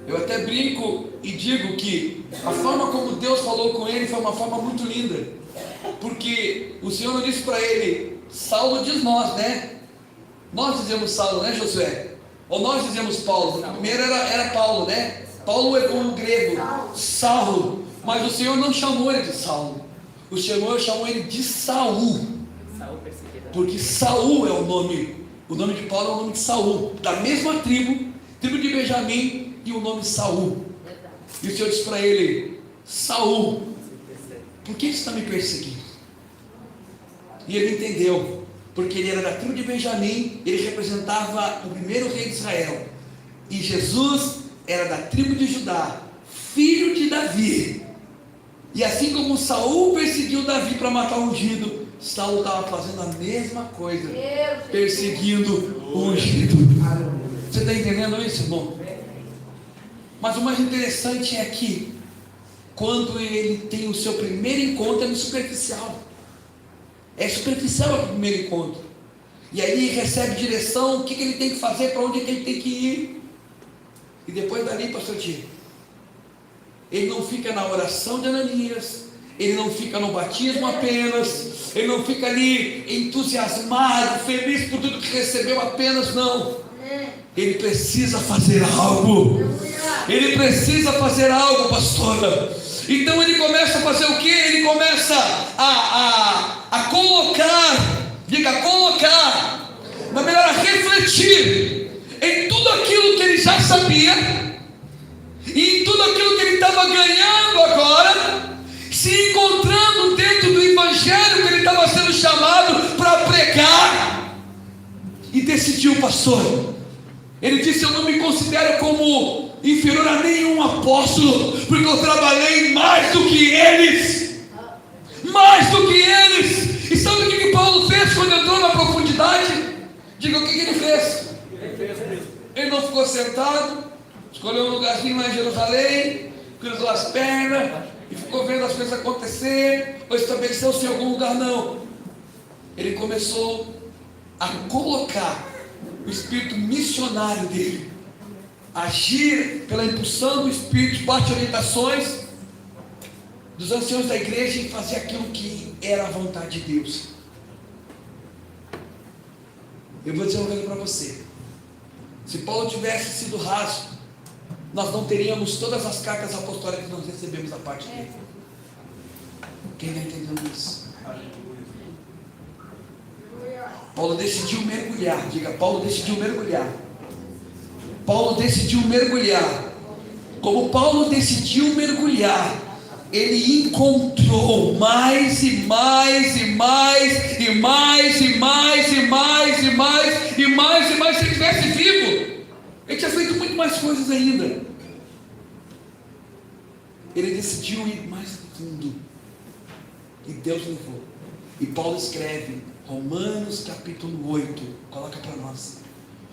Eu até brinco e digo que a forma como Deus falou com ele foi uma forma muito linda, porque o Senhor não disse para ele, Saulo diz nós, né? Nós dizemos Saulo, né, Josué? Ou nós dizemos Paulo? Primeiro era Paulo, né? Paulo é como grego, Saulo. Mas o Senhor não chamou ele de Saulo. O Senhor chamou ele de Saul. Porque Saul é o nome de Paulo é o nome de Saul, da mesma tribo de Benjamim, e o nome Saul. E o Senhor disse para ele: Saul, por que você está me perseguindo? E ele entendeu, porque ele era da tribo de Benjamim, ele representava o primeiro rei de Israel, e Jesus era da tribo de Judá, filho de Davi. E assim como Saul perseguiu Davi para matar o ungido, Saul estava fazendo a mesma coisa, perseguindo o ungido. Você está entendendo isso, irmão? Mas o mais interessante é que quando ele tem o seu primeiro encontro, é no superficial. É superficial o primeiro encontro. E aí ele recebe direção, o que ele tem que fazer, para onde ele tem que ir. E depois dali, pastor Tio, ele não fica na oração de Ananias, ele não fica no batismo apenas, ele não fica ali entusiasmado, feliz por tudo que recebeu apenas, não. Ele precisa fazer algo. Ele precisa fazer algo, pastora. Então ele começa a fazer o que? Ele começa a colocar, diga colocar, mas melhor a refletir em tudo aquilo que ele já sabia, e em tudo aquilo que ele estava ganhando agora, se encontrando dentro do evangelho que ele estava sendo chamado para pregar. E decidiu, pastor, ele disse: eu não me considero como inferior a nenhum apóstolo, porque eu trabalhei mais do que eles. Mais do que eles. E sabe o que Paulo fez quando entrou na profundidade? Diga, o que ele fez? Ele não ficou sentado, escolheu um lugarzinho lá em Jerusalém, cruzou as pernas e ficou vendo as coisas acontecer, ou estabeleceu-se em algum lugar, não. Ele começou a colocar o espírito missionário dele, agir pela impulsão do Espírito, debaixo de orientações dos anciãos da igreja, e fazer aquilo que era a vontade de Deus. Eu vou dizer uma coisa para você: se Paulo tivesse sido raso, nós não teríamos todas as cartas apostólicas que nós recebemos da parte dele. Quem está entendendo isso? Paulo decidiu mergulhar. Diga, Paulo decidiu mergulhar. Paulo decidiu mergulhar. Como Paulo decidiu mergulhar, ele encontrou mais e mais e mais e mais e mais e mais e mais e mais e mais. Se ele estivesse vivo, ele tinha feito muito mais coisas ainda. Ele decidiu ir mais fundo, e Deus levou. E Paulo escreve Romanos capítulo 8, coloca para nós,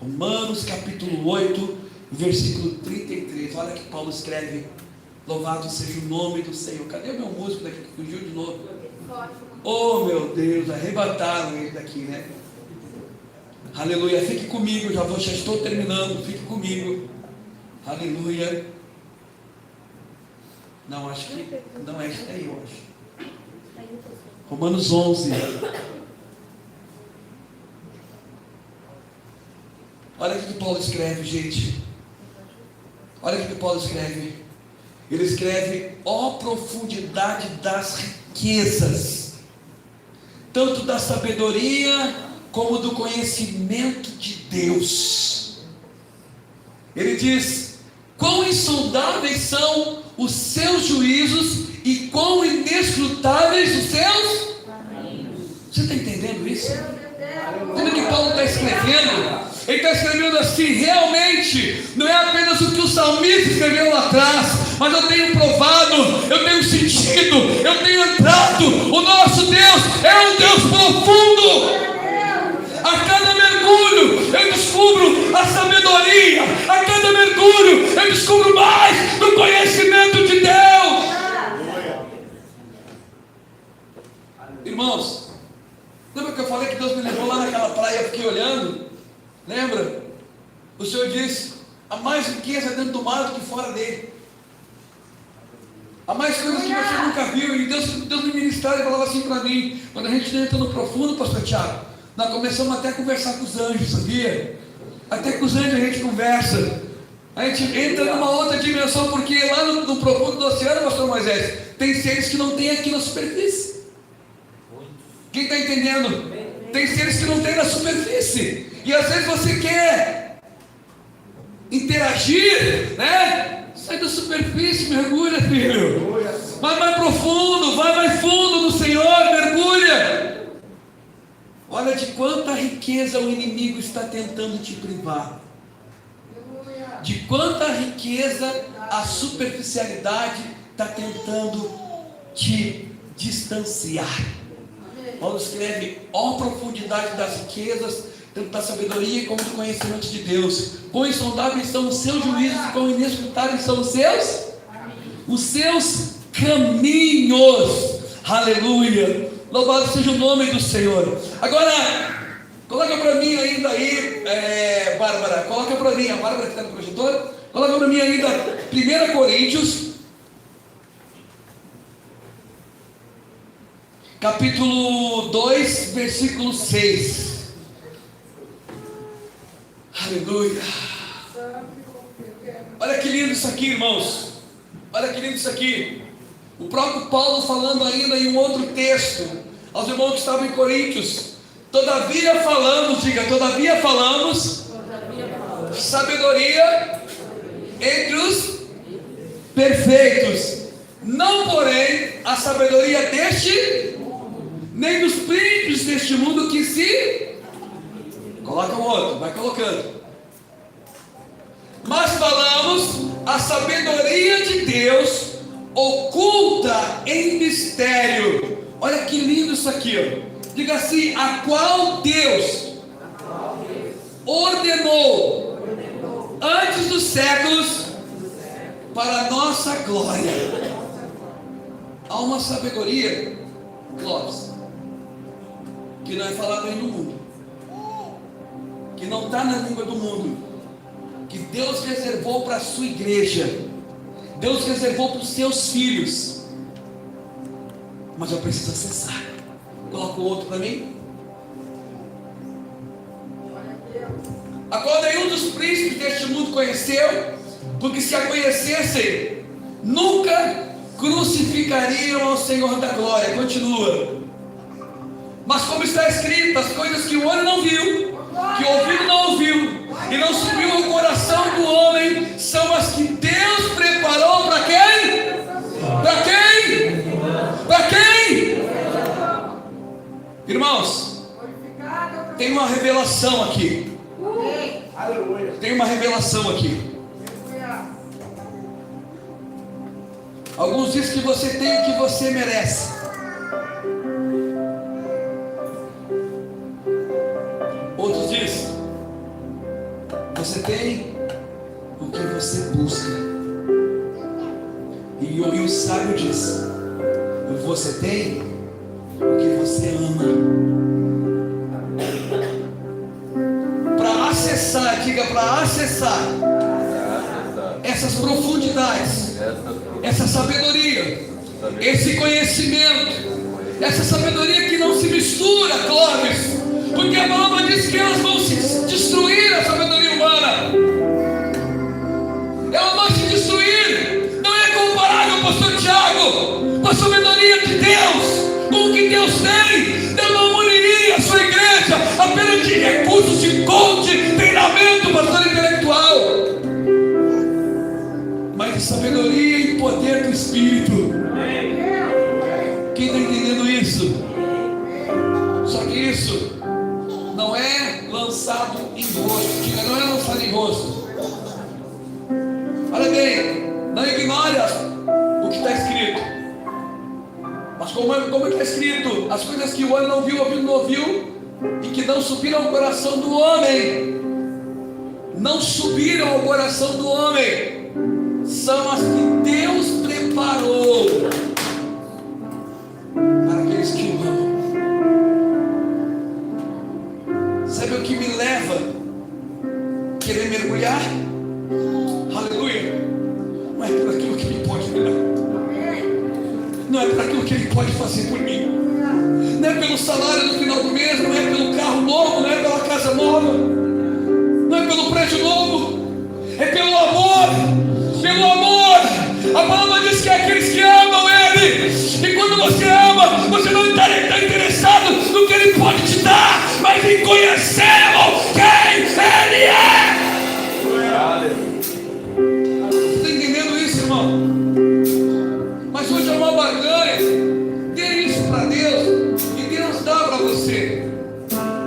Romanos capítulo 8, versículo 33, olha que Paulo escreve: louvado seja o nome do Senhor. Cadê o meu músico daqui que fugiu de novo? Oh meu Deus, arrebataram ele daqui, né? Aleluia, fique comigo, já estou terminando, fique comigo. Aleluia. Não, acho que não é isso aí, eu acho. Romanos 11. Olha o que Paulo escreve, gente. Olha o que Paulo escreve. Ele escreve: ó profundidade das riquezas, tanto da sabedoria como do conhecimento de Deus. Ele diz: quão insondáveis são os seus juízos e quão inescrutáveis os seus caminhos. Você está entendendo isso? Como que Paulo está escrevendo? Ele está escrevendo assim: realmente, não é apenas o que o salmista escreveu lá atrás, mas eu tenho provado, eu tenho sentido, eu tenho entrado. O nosso Deus é um Deus profundo. A cada mergulho eu descubro a sabedoria, a cada mergulho eu descubro mais do conhecimento de Deus. Irmãos, lembra que eu falei que Deus me levou lá naquela praia e eu fiquei olhando? Lembra? O Senhor disse: há mais riqueza dentro do mar do que fora dele. Há mais coisas que você nunca viu. E Deus me ministrava e falava assim para mim: quando a gente entra no profundo, pastor Tiago, nós começamos até a conversar com os anjos, sabia? Até com os anjos a gente conversa. A gente entra numa outra dimensão, porque lá no profundo do oceano, pastor Moisés, tem seres que não tem aqui na superfície. Quem está entendendo? Tem seres que não tem na superfície. E às vezes você quer interagir, né? Sai da superfície, mergulha, filho. Vai mais profundo, vai mais fundo no Senhor, mergulha. Olha de quanta riqueza o inimigo está tentando te privar. De quanta riqueza a superficialidade está tentando te distanciar. Paulo escreve: ó profundidade das riquezas, tanto da sabedoria como do conhecimento de Deus. Quão insondáveis são os seus juízos e quão inescrutáveis são os seus caminhos. Aleluia. Louvado seja o nome do Senhor. Agora, coloca para mim ainda aí, Bárbara, coloca para mim, a Bárbara que está no projetor, coloca para mim ainda 1 Coríntios, capítulo 2, versículo 6. Aleluia. Olha que lindo isso aqui, irmãos. Olha que lindo isso aqui. O próprio Paulo falando ainda em um outro texto aos irmãos que estavam em Coríntios: todavia falamos, diga, todavia falamos sabedoria entre os perfeitos, não porém a sabedoria deste, nem dos príncipes deste mundo que se... Coloca o outro, vai colocando. Mas falamos a sabedoria de Deus oculta em mistério. Olha que lindo isso aqui, ó. Diga assim: a qual Deus ordenou antes dos séculos para a nossa glória. Há uma sabedoria, Clóvis, que não é falada aí no mundo, que não está na língua do mundo, que Deus reservou para a sua igreja, Deus reservou para os seus filhos, mas eu preciso acessar. Coloca o outro para mim. A qual nenhum dos príncipes deste mundo conheceu, porque se a conhecessem, nunca crucificariam ao Senhor da glória. Continua. Mas como está escrito, as coisas que o olho não viu, que o ouvido não ouviu, e não subiu ao coração do homem, são as que Deus preparou para quem? Para quem? Para quem? Irmãos, tem uma revelação aqui. Tem uma revelação aqui. Alguns dizem que você tem o que você merece. Outros dizem: você tem o que você busca. E o sábio diz: você tem o que você ama. Para acessar, diga, para acessar essas profundidades, essa sabedoria, esse conhecimento, essa sabedoria que não se mistura, Clóvis, porque a palavra diz que elas vão se destruir, a sabedoria humana. Ela vai se destruir. Não é comparável, pastor Tiago, com a sabedoria de Deus, com o que Deus tem. Deus não muniria a sua igreja apenas de recursos de coaching, treinamento, pastor intelectual, mas de sabedoria e poder do Espírito. Quem está entendendo isso? Só que isso não é lançado em rosto. Diga, não é lançado em rosto. Olha bem, não ignore o que está escrito. Mas como é que está escrito? As coisas que o olho não viu, o ouvido não ouviu, e que não subiram ao coração do homem, não subiram ao coração do homem, são as que Deus preparou para aqueles que o amam. Sabe o que me leva a querer mergulhar? Aleluia. Não é por aquilo que Ele pode me dar, não é por aquilo que Ele pode fazer por mim, não é pelo salário no final do mês, não é pelo carro novo, não é pela casa nova, não é pelo prédio novo, é pelo amor. Pelo amor. A palavra diz que é aqueles que amam Ele, e quando você ama, você não está interessado no que Ele pode te dar, que conhecemos quem Ele é. Você está entendendo isso, irmão? Mas hoje é uma barganha. Dê isso para Deus e Deus dá para você.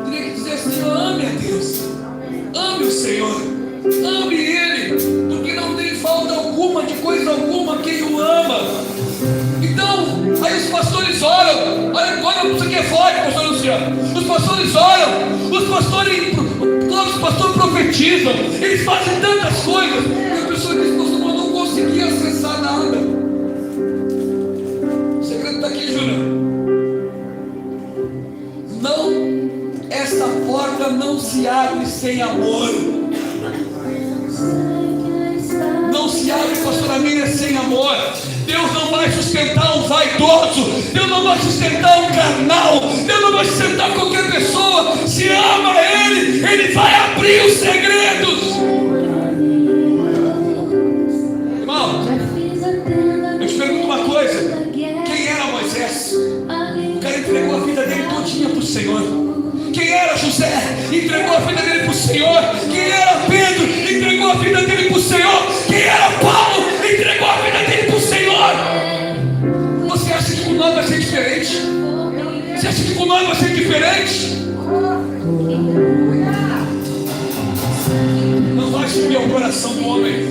Teria que dizer assim: ame a Deus, ame o Senhor, ame Ele, porque não tem falta alguma de coisa alguma quem o ama. Então, aí os pastores oram. Olha, isso aqui é forte, pastor Luciano. Os pastores oram, os pastores profetizam, eles fazem tantas coisas, e a pessoa diz: pastor, eu não consegui acessar nada. O segredo está aqui, Júnior. Não, essa porta não se abre sem amor. Não se abre, pastor Amília, sem amor. Deus não vai sustentar um vaidoso, Deus não vai sustentar um carnal, Deus não vai sustentar qualquer pessoa. Se ama Ele, Ele vai abrir os segredos. Irmão, eu te pergunto uma coisa: quem era Moisés? O cara entregou a vida dele todinha para o Senhor. Quem era José? Entregou a vida dele para o Senhor. Quem era Pedro? Entregou a vida dele para o Senhor. Quem era Paulo? Entregou a vida dele para o Senhor. Você acha que com nós vai ser diferente? Você acha que com nós vai ser diferente? Não vai subir ao coração do homem.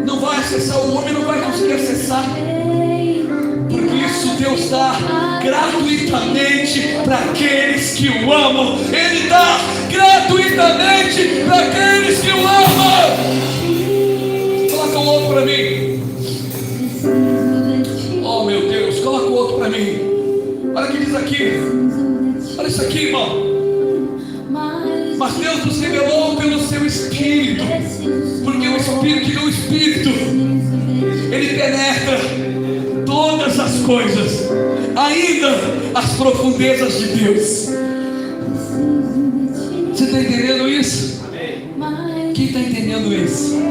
Não vai acessar, o homem não vai conseguir acessar. Porque isso Deus dá gratuitamente para aqueles que o amam. Ele dá gratuitamente para aqueles que o amam. Coloca o outro para mim. Oh meu Deus, coloca o outro para mim. Olha o que diz aqui. Olha isso aqui, irmão. Mas Deus nos revelou pelo seu Espírito. Porque o Espírito, ele penetra todas as coisas, ainda as profundezas de Deus. Você está entendendo isso? Quem está entendendo isso?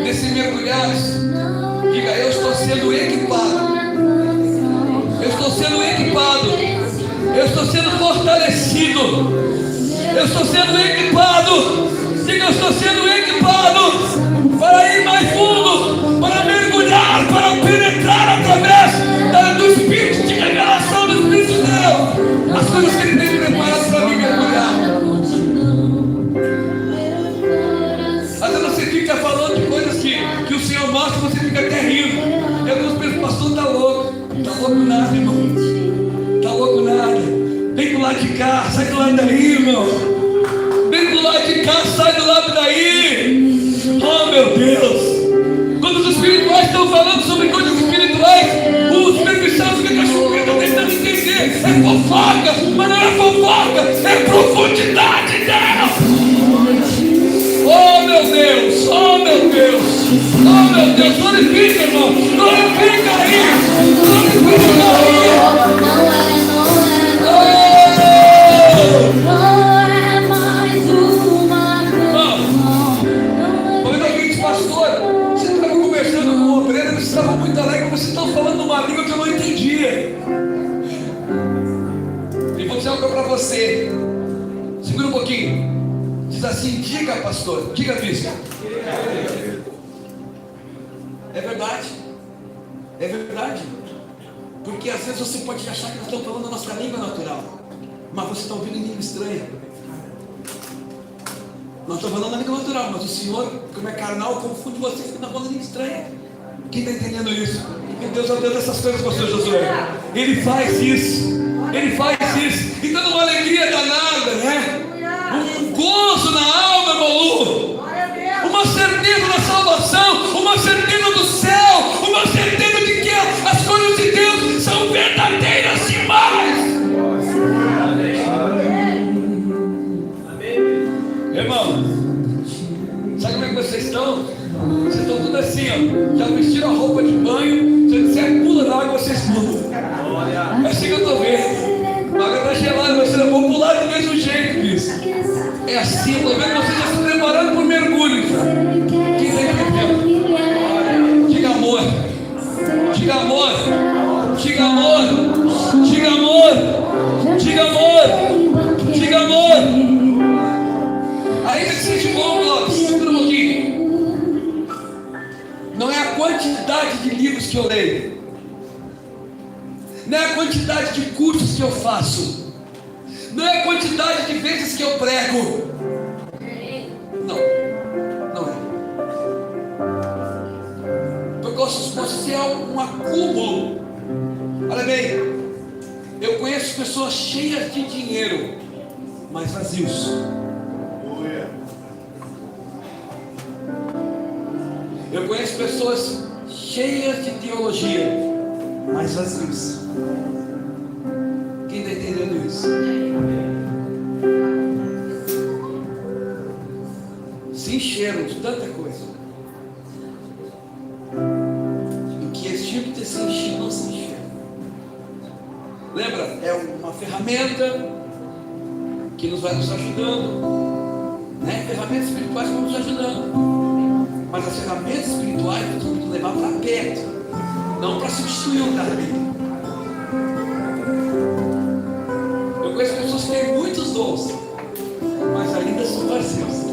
Nesse mergulhar, diga: eu estou sendo equipado. Eu estou sendo equipado. Eu estou sendo fortalecido. Eu estou sendo equipado. Diga: eu estou sendo equipado para ir mais fundo, para mergulhar, para penetrar através do Espírito de revelação do Espírito de Deus, as coisas que Ele tem preparado para mim mergulhar. Às vezes você fica falando de coisas que o Senhor mostra, você fica até rindo. E alguns pensam: pastor, está louco. Está louco nada, irmão. Está louco nada. Vem do lado de cá, sai do lado daí, irmão. Vem do lado de cá, sai do lado daí. Oh meu Deus. Quando os espirituais estão falando sobre coisas espirituais, os superficiais ficam chupando, tentando entender. É fofoca, mas não é fofoca, é profundidade dela. Oh meu Deus, oh meu Deus, oh meu Deus. Glorifica, irmão, glorifica aí, glorifica aí. Estava muito alegre, vocês estão falando uma língua que eu não entendia. E vou dizer algo para você. Segura um pouquinho. Diz assim: diga, pastor, diga, bispo. É verdade. É verdade. Porque às vezes você pode achar que nós estamos falando a nossa língua natural, mas você está ouvindo em língua estranha. Nós estamos falando a língua natural, mas o Senhor, como é carnal, confunde você e fica falando língua estranha. Quem está entendendo isso? Porque Deus é o Deus dessas coisas, pastor Josué. Ele faz isso. Ele faz isso. Então, uma alegria danada, né? Um gozo na alma, Malu. Uma certeza da salvação. Uma certeza do céu. Uma certeza de que as coisas de Deus são verdadeiras demais. Irmão, sabe como é que vocês estão? Vocês estão tudo assim, ó. Já vestiram a roupa de banho. Se eu disser pula na água, vocês pulam. É assim que eu estou vendo. A água está gelada, mas vocês vão pular do mesmo jeito, Cristo. É assim, eu estou vendo vocês já se preparando para o mergulho. Quem está entendendo? Diga amor. Diga amor. Diga amor. Diga amor. Diga amor. Ainda que seja bom, Clóvis, segura um pouquinho. Não é a quantidade de livros que eu leio, não é a quantidade de cursos que eu faço, não é a quantidade de vezes que eu prego. Não, não é. Porque eu posso ser um acúmulo. Olha bem, eu conheço pessoas cheias de dinheiro, mas vazios. Eu conheço pessoas cheias de teologia, mas vazios. Quem está entendendo isso? Se encheram de tanta coisa, e que esse tipo de se encher não se encher. Lembra? É uma ferramenta que nos vai nos ajudando, né? Ferramentas espirituais vão nos ajudando. Mas as ferramentas espirituais nós vamos levar para perto, não para substituir o carneiro. Eu conheço pessoas que têm muitos dons, mas ainda são vazios.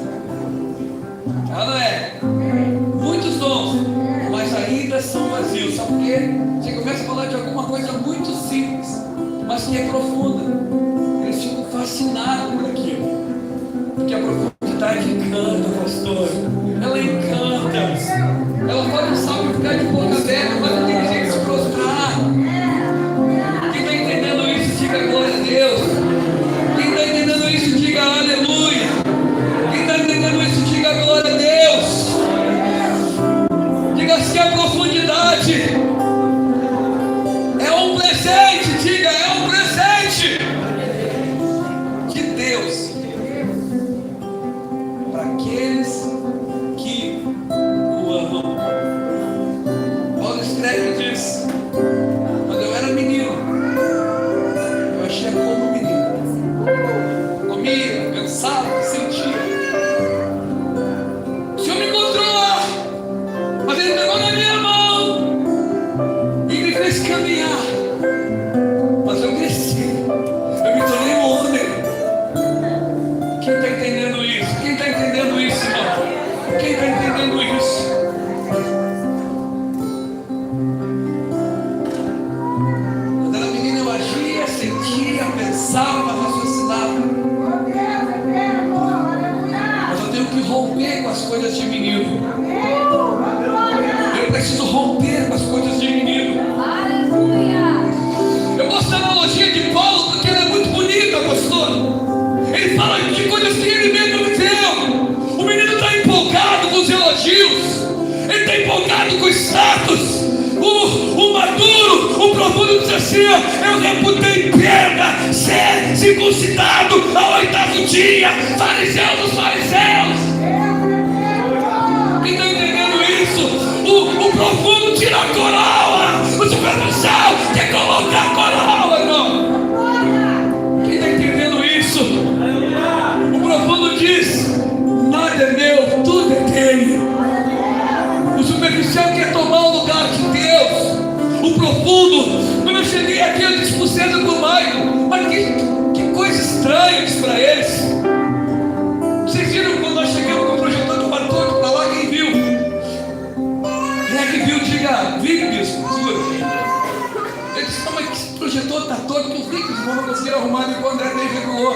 Ela não é? Muitos dons, mas ainda são vazios. Sabe por quê? Você começa a falar de alguma coisa muito simples, mas que é profunda. Eles ficam fascinados por aquilo, porque a profundidade encanta, pastor. Ela encanta. Ela pode, não sabe, ficar de boca aberta, mas não tem jeito de se prostrar. Quem está entendendo isso, diga glória a Deus. Quem está entendendo isso, diga aleluia. Quem está entendendo isso, diga glória a Deus. Diga assim: a profundidade é um presente. Diga, é um presente de Deus para aqueles que o amam. Paulo escreve e diz: quando eu era menino, eu achei como menino, comia, pensava, sentia. O Senhor me encontrou lá, mas Ele pegou na minha mão e me fez caminhar. Mas eu cresci, eu me tornei um homem. Quem está entendendo isso? Quem está entendendo isso, irmão? Quem está entendendo isso? Quando era menino eu agia, sentia, pensava, raciocinava. Mas eu tenho que romper com as coisas de menino. Eu preciso romper com as coisas de menino. Eu gosto da analogia de Paulo porque ela é muito bonita, pastor. Ele fala de coisas que ele mesmo viveu. O menino está empolgado com os elogios, ele está empolgado com o status. O maduro, o profundo diz assim: eu reputei perda ser circuncidado ao 8º dia. Fariseu dos fariseus. Quem está entendendo isso? O profundo tira a coroa, o superficial quer colocar a coroa, irmão. Quem está entendendo isso? O profundo diz: nada é meu, tudo é dele. O superficial quer tomar o lugar de Deus. O profundo, quando eu cheguei aqui, eu disse: vocês é por mais. Mas que coisa estranha isso para eles. Vocês viram quando nós chegamos com o projetor do Bartoldo para lá? Quem viu? Quem é que viu? Diga, vídeos. Ele disse: não, mas esse projetor está todo, que os vídeos não vão conseguir arrumar, e o André nem regulou.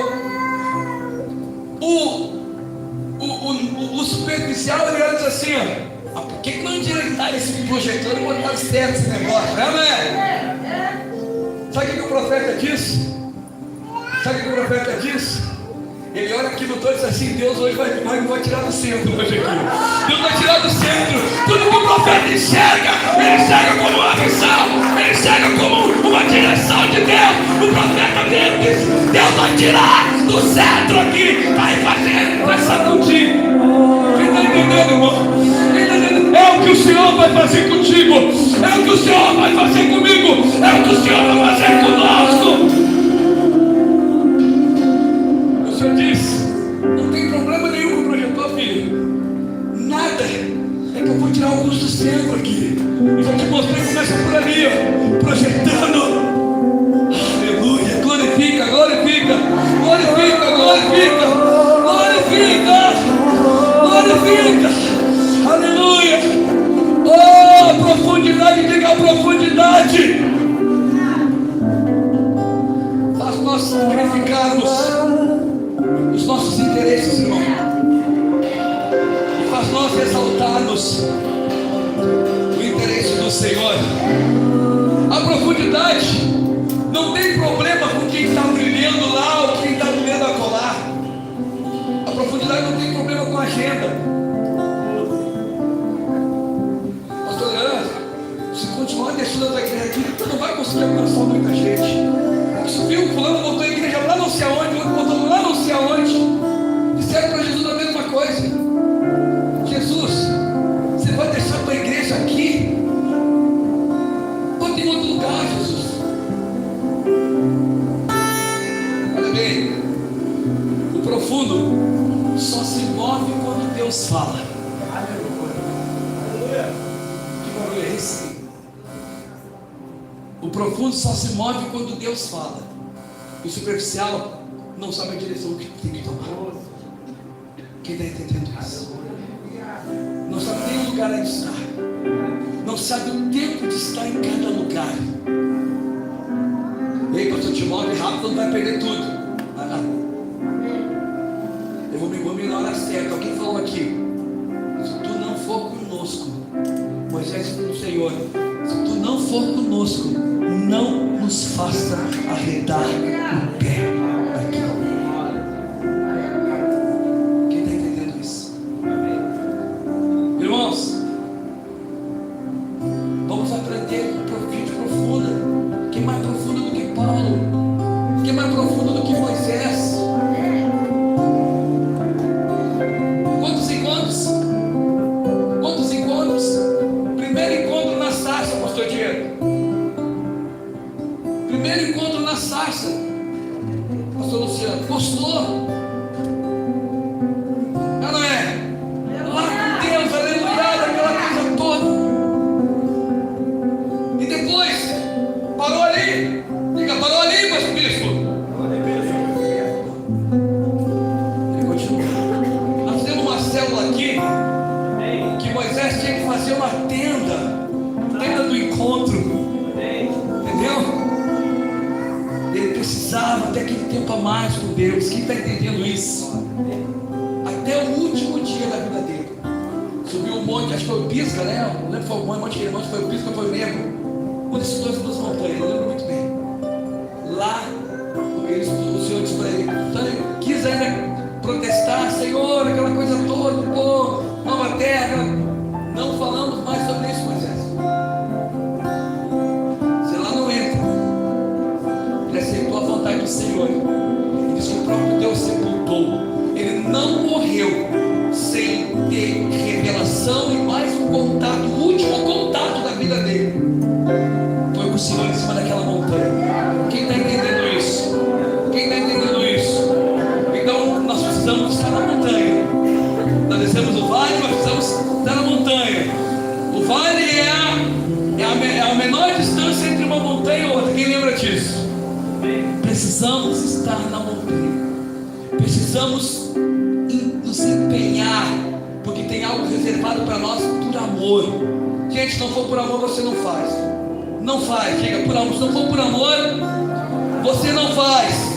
O superficial, ele olha assim: ó, por que não endireitar esse projetor e botar certo esse negócio? Não é? Sabe o que o profeta diz? Sabe o que o profeta diz? Ele olha aquilo todo e diz assim: Deus hoje vai tirar do centro hoje aqui. Deus vai tirar do centro. Tudo que o profeta enxerga, ele enxerga como uma visão, ele enxerga como uma direção de Deus. O profeta mesmo diz: Deus vai tirar do centro aqui, vai fazer, vai sacudir. Quem está entendendo, irmão? Quem está entendendo? É o que o Senhor vai fazer contigo, é o que o Senhor vai fazer comigo, é o que o Senhor vai fazer conosco. O Senhor diz: não tem problema nenhum com o projetor, filho. Nada. É que eu vou tirar alguns do centro aqui. Eu já te mostrei, começa por ali, ó, projetando. Aleluia. Glorifica, glorifica. glorifica, glorifica, glorifica, aleluia. Oh, profundidade, diga a profundidade. Faz nós sacrificarmos os nossos interesses, irmão, e faz nós exaltarmos o interesse do Senhor. A profundidade não tem problema com quem está brilhando lá ou quem está brilhando acolá. A profundidade não tem problema com a agenda. Pastor Leandro, se continuar deixando a tua igreja aqui, tu não vai conseguir alcançar muita gente. Subiu, fulano botou a igreja lá não sei aonde, outro botou lá não sei aonde. Disseram para Jesus a mesma coisa. Jesus, você vai deixar a tua igreja aqui? Bota em outro lugar, Jesus. Olha bem, o profundo só se move quando Deus fala. Que barulho é esse? O profundo só se move quando Deus fala. O superficial não sabe a direção que tem que tomar. Quem está entendendo isso? Não sabe nem o lugar onde está. Não sabe o tempo de estar em cada lugar. Ei, pastor Timóteo, rápido não vai perder tudo. Eu vou me na hora certa. Alguém falou aqui: se tu não for conosco, Moisés disse do Senhor, se tu não for conosco, não nos faça arredar o pé daqui. Quem está entendendo isso? Irmãos, vamos aprender com gente profunda. Quem é mais profundo do que Paulo? Quem é mais profundo do que Moisés? Quantos encontros? Quantos encontros? Primeiro encontro na sarça, pastor Diego. Primeiro encontro na sarça, pastor Luciano. Gostou? Não é? Lá com Deus, aleluia, aquela coisa toda. E depois, parou ali. Diga, parou ali, pastor bispo. Ele continua. Nós temos uma célula aqui que Moisés tinha que fazer uma tenda do encontro. Entendeu? Ele precisava ter aquele tempo a mais com Deus. Quem está entendendo isso? Até o último dia da vida dele. Subiu um monte, acho que foi o Pisga, né? Não lembro se foi o monte que foi o Pisga ou foi o Nebo. Um desses duas montanhas, eu lembro muito bem. Lá, o Senhor disse para ele: quis ainda protestar, Senhor, aquela coisa toda, pô, nova terra. Não falamos mais sobre isso, Moisés. Você lá não entra. Ele aceitou a vontade do Senhor. E diz que o próprio Deus sepultou. Ele não morreu sem ter revelação e mais um contato, o último contato da vida dele foi com o Senhor em cima daquela montanha. Quem está entendendo isso? Quem está entendendo isso? Então nós precisamos estar na montanha. Nós descemos o vale, nós precisamos estar na montanha. O vale é a menor distância entre uma montanha e outra. Quem lembra disso? Precisamos estar na montanha. Precisamos nos empenhar, porque tem algo reservado para nós por amor. Gente, se não for por amor, você não faz. Não faz. Diga, por amor. Se não for por amor, você não faz.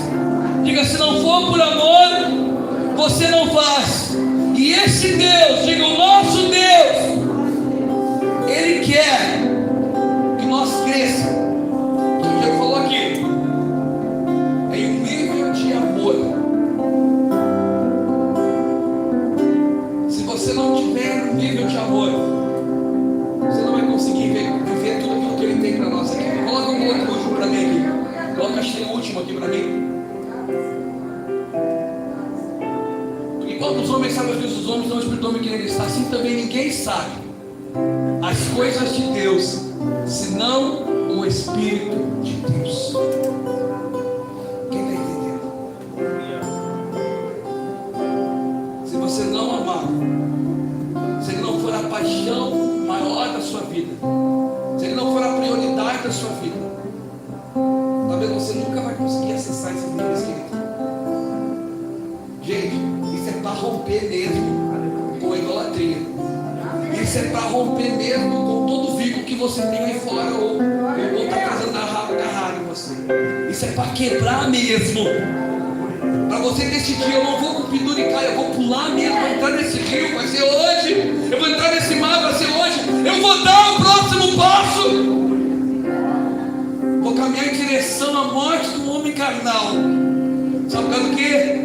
Diga, se não for por amor, você não faz. E esse Deus, diga, o nosso Deus, Ele quer que nós cresçamos. O Diego falou aqui, em um nível de amor. Se você não tiver um nível de amor, você não vai conseguir viver tudo aquilo que Ele tem para nós aqui. Coloca um outro último para mim aqui. Coloca o último aqui para mim. Enquanto os homens sabem as coisas dos homens, não espirituam que ele está. Assim também ninguém sabe as coisas de Deus, senão o Espírito de Deus. Quem está entendendo? Se você não amar, se Ele não for a paixão maior da sua vida, se Ele não for a prioridade da sua vida, talvez você nunca vai conseguir acessar esses níveis, querido. romper mesmo com a idolatria. Isso é para romper mesmo com todo vínculo que você tem aí fora ou está trazendo agarrado em você. Isso é para quebrar mesmo. Para você decidir, eu não vou penduricar, eu vou pular mesmo, vou entrar nesse rio, vai ser hoje. Eu vou entrar nesse mar, vai ser hoje. Eu vou dar o próximo passo. Vou caminhar em direção à morte do homem carnal. Sabe por causa do quê?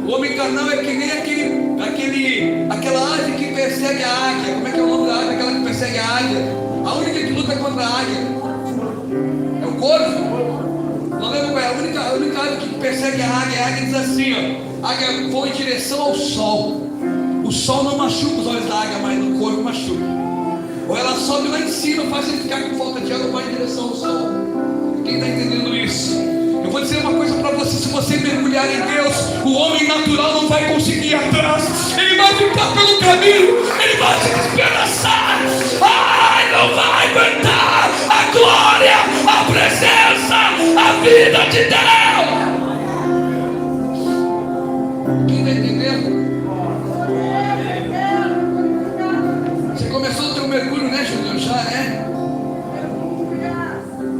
O homem carnal é que nem aquela ave que persegue a águia. Como é que é o nome da ave? Aquela que persegue a águia. A única que luta contra a águia é o corvo. Não lembro qual é. A única ave que persegue a águia diz assim, ó. A águia voa em direção ao sol. O sol não machuca os olhos da águia, mas no corvo machuca. Ou ela sobe lá em cima, faz ele ficar com falta de água, vai em direção ao sol. Quem está entendendo isso? Eu vou dizer uma coisa para você: se você mergulhar em Deus, o homem natural não vai conseguir ir atrás, ele vai ficar pelo caminho, ele vai se despedaçar, não vai aguentar a glória, a presença, a vida de Deus. Quem está entendendo? Você começou o teu mergulho, né, Júnior? Já, né?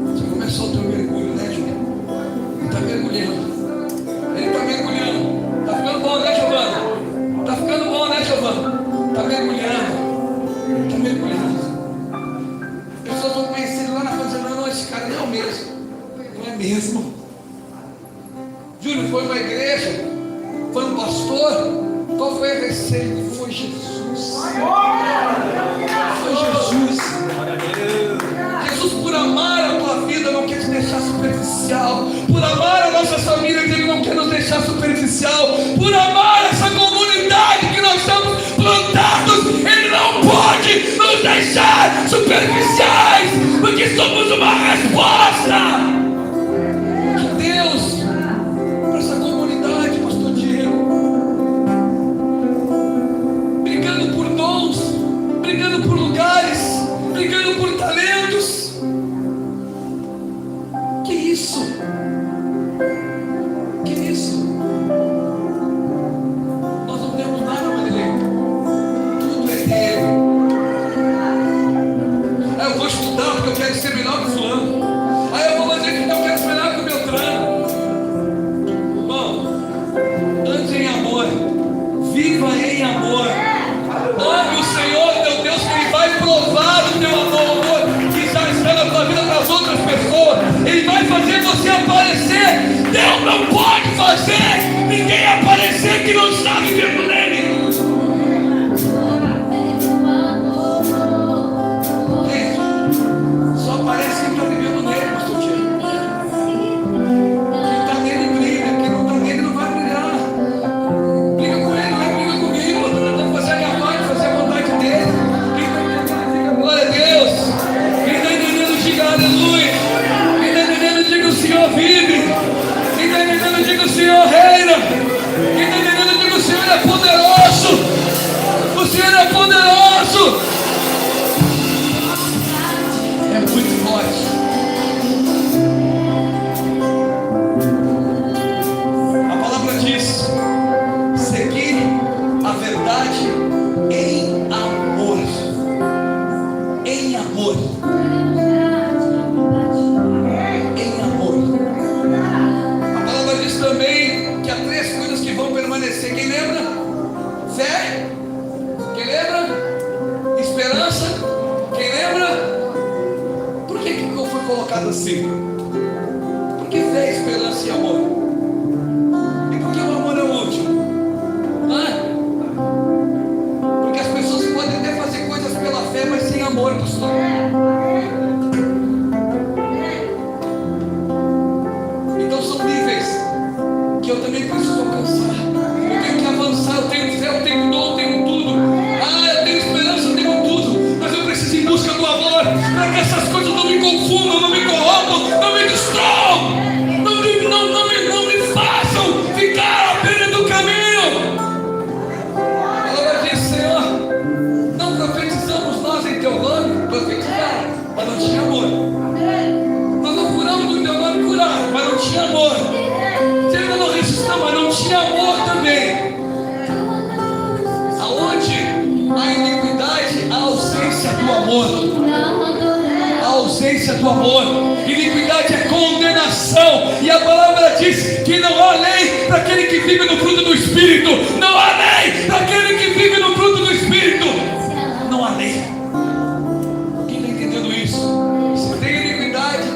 Você começou o teu mergulho, né, Júnior? Está mergulhando. Ele está mergulhando. Está ficando bom, né, Giovana? Está ficando bom, né, Giovana? Está mergulhando. Está mergulhando. As pessoas vão conhecer lá na frente dizendo: não, esse cara não é o mesmo. Não é mesmo. Júlio foi uma igreja, foi um pastor. Qual foi a receita? Foi Jesus. Foi Jesus. Jesus, por amar a tua vida, não quer te deixar superficial. Por amar a nossa família, Ele não quer nos deixar superficial. Por amar essa comunidade que nós estamos plantados, Ele não pode nos deixar superficiais, porque somos uma resposta de Deus para essa comunidade, pastor Diego. Brigando por dons, brigando por lugares, brigando por talentos. Que isso? Que isso? Nós não temos nada, Marilene. Tudo é dele. Aí eu vou estudar porque eu quero ser melhor que fulano. Aí eu vou fazer que eu quero ser melhor que o Beltrano. Irmão, ande em amor, viva em amor. Ame o Senhor teu Deus, que Ele vai provar o teu amor que já está na tua vida para as outras pessoas. Ele vai fazer você aparecer. Deus não pode fazer ninguém aparecer que não está vivendo nele. Gente, só aparece quem está vivendo nele, pastor Tiago. Quem está nele brilha, quem não está nele não vai brilhar. Briga com ele, vai briga comigo. Eu estou tentando fazer a minha parte, fazer a vontade dele. Quem está entendendo, diga glória a Deus. Quem está entendendo, diga aleluia. Quem está entendendo, diga o Senhor vive. Quem está entendendo, diga o Senhor reina. Quem está entendendo, diga o Senhor é poderoso. O Senhor é poderoso. É muito forte. A palavra diz: seguir a verdade em amor. Em amor. Em amor. A palavra diz também que há 3 coisas que vão permanecer. Quem lembra? Fé. Quem lembra? Esperança. Quem lembra? Por que foi colocado assim? Porque fé, esperança e amor. E por que o amor é o último? Porque as pessoas podem até fazer coisas pela fé, mas sem amor, pastor. Então são níveis que eu também preciso alcançar. Eu tenho que avançar, eu tenho fé, eu tenho dom, eu tenho tudo. Eu tenho esperança, eu tenho tudo. Mas eu preciso ir em busca do amor, para que essas coisas não me confundam, não me corrompam, não me destruam, não me façam ficar à beira do caminho. A palavra diz: Senhor, não profetizamos nós em teu nome, profetizar, mas não tinha amor. Nós não curamos no teu nome, curar, mas não tinha amor. Você ainda não ressuscitou, mas não tinha amor também. a ausência do amor. Iniquidade é condenação, e a palavra diz que não há lei para aquele que vive no fruto do Espírito. Não há lei para aquele que vive no fruto do Espírito. Não há lei. Quem está entendendo isso? Se tem iniquidade,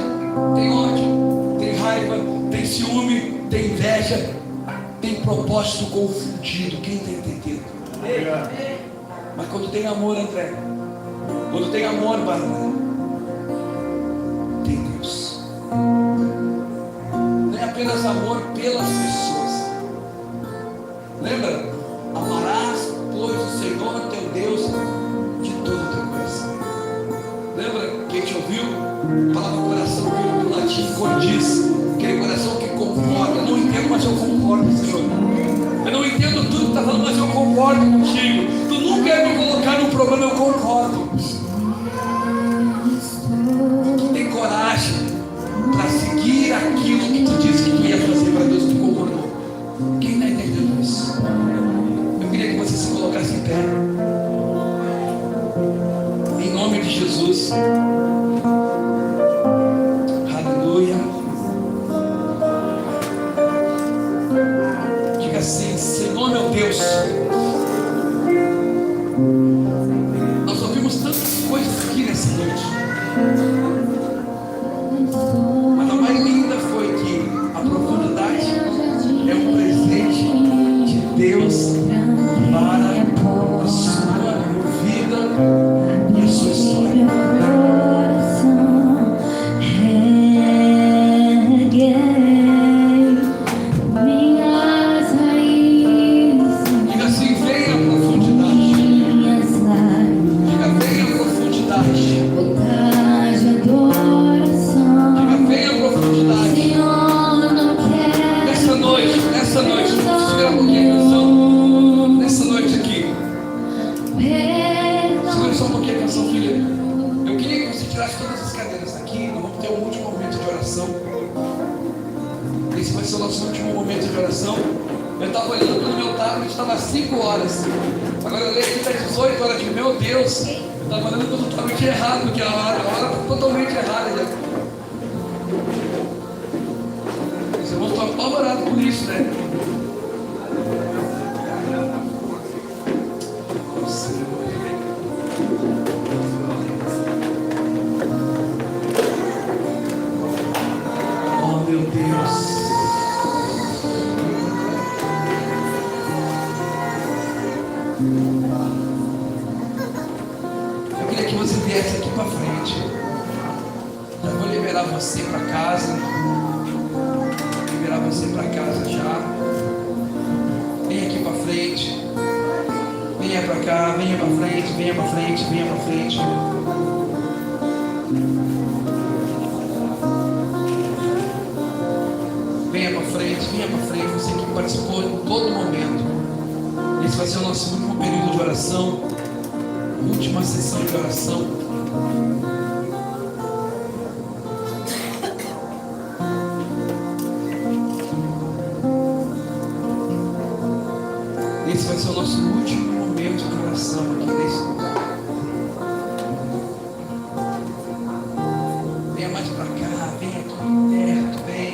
tem ódio, tem raiva, tem ciúme, tem inveja, tem propósito confundido. Quem está entendendo? Mas quando tem amor, André, quando tem amor, Bárbara, tem Deus. Não é apenas amor pelas pessoas. Lembra? Amarás, pois, o Senhor teu Deus de todo o teu coração. Lembra? Quem te ouviu? A palavra coração veio do latim condiz. Aquele coração que concorda. Eu não entendo, mas eu concordo, Senhor. Eu não entendo tudo que está falando, mas eu concordo contigo. Tu nunca ia me colocar num problema, eu concordo. Tu tem coragem para seguir aquilo que tu disse que tu ia fazer para Deus, tu concordou. Quem está entendendo isso? Eu queria que você se colocasse em pé. Em nome de Jesus. Aleluia. Diga assim: Senhor meu Deus, nós ouvimos tantas coisas aqui nessa noite, mas a mais linda foi que a profundidade é um presente de Deus para a sua vida e a sua história. Diga assim: venha a profundidade. Diga: venha a profundidade. Diga: venha a profundidade. Nessa noite, vamos segurar um pouquinho a canção. Nessa noite aqui, segura só um pouquinho a canção, filha. Eu queria que você tirasse todas as cadeiras aqui. Nós vamos ter um último momento de oração. Esse vai ser o nosso último momento de oração. Eu estava olhando pelo meu tablet, estava 5 horas. Agora eu leio que está 18 horas. Meu Deus, eu estava olhando pelo tablet errado, porque a hora está totalmente errada. Os irmãos estão apavorados por isso, né? Oh, meu Deus. Eu queria que você viesse aqui para frente. Já vou liberar você para casa. Liberar você para casa já. Vem aqui para frente. Venha para cá, venha para frente, venha para frente, venha para frente. Venha para frente, você que participou em todo momento. Esse vai ser o nosso último período de oração, última sessão de oração. Esse vai ser o nosso último momento de oração aqui nesse lugar. Venha mais para cá, venha aqui perto, vem.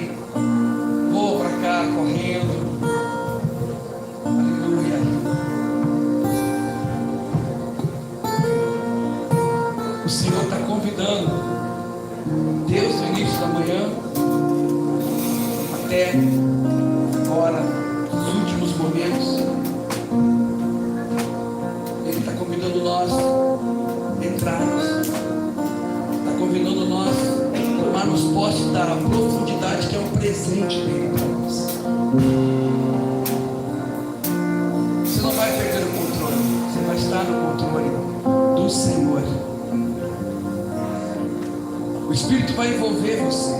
Vou para cá correndo. Aleluia. O Senhor está convidando Deus no início da manhã até agora, os últimos momentos. Ele está convidando nós a entrarmos. Está convidando nós a tomarmos posse da profundidade que é um presente dele para nós. Você não vai perder o controle. Você vai estar no controle do Senhor. O Espírito vai envolver você.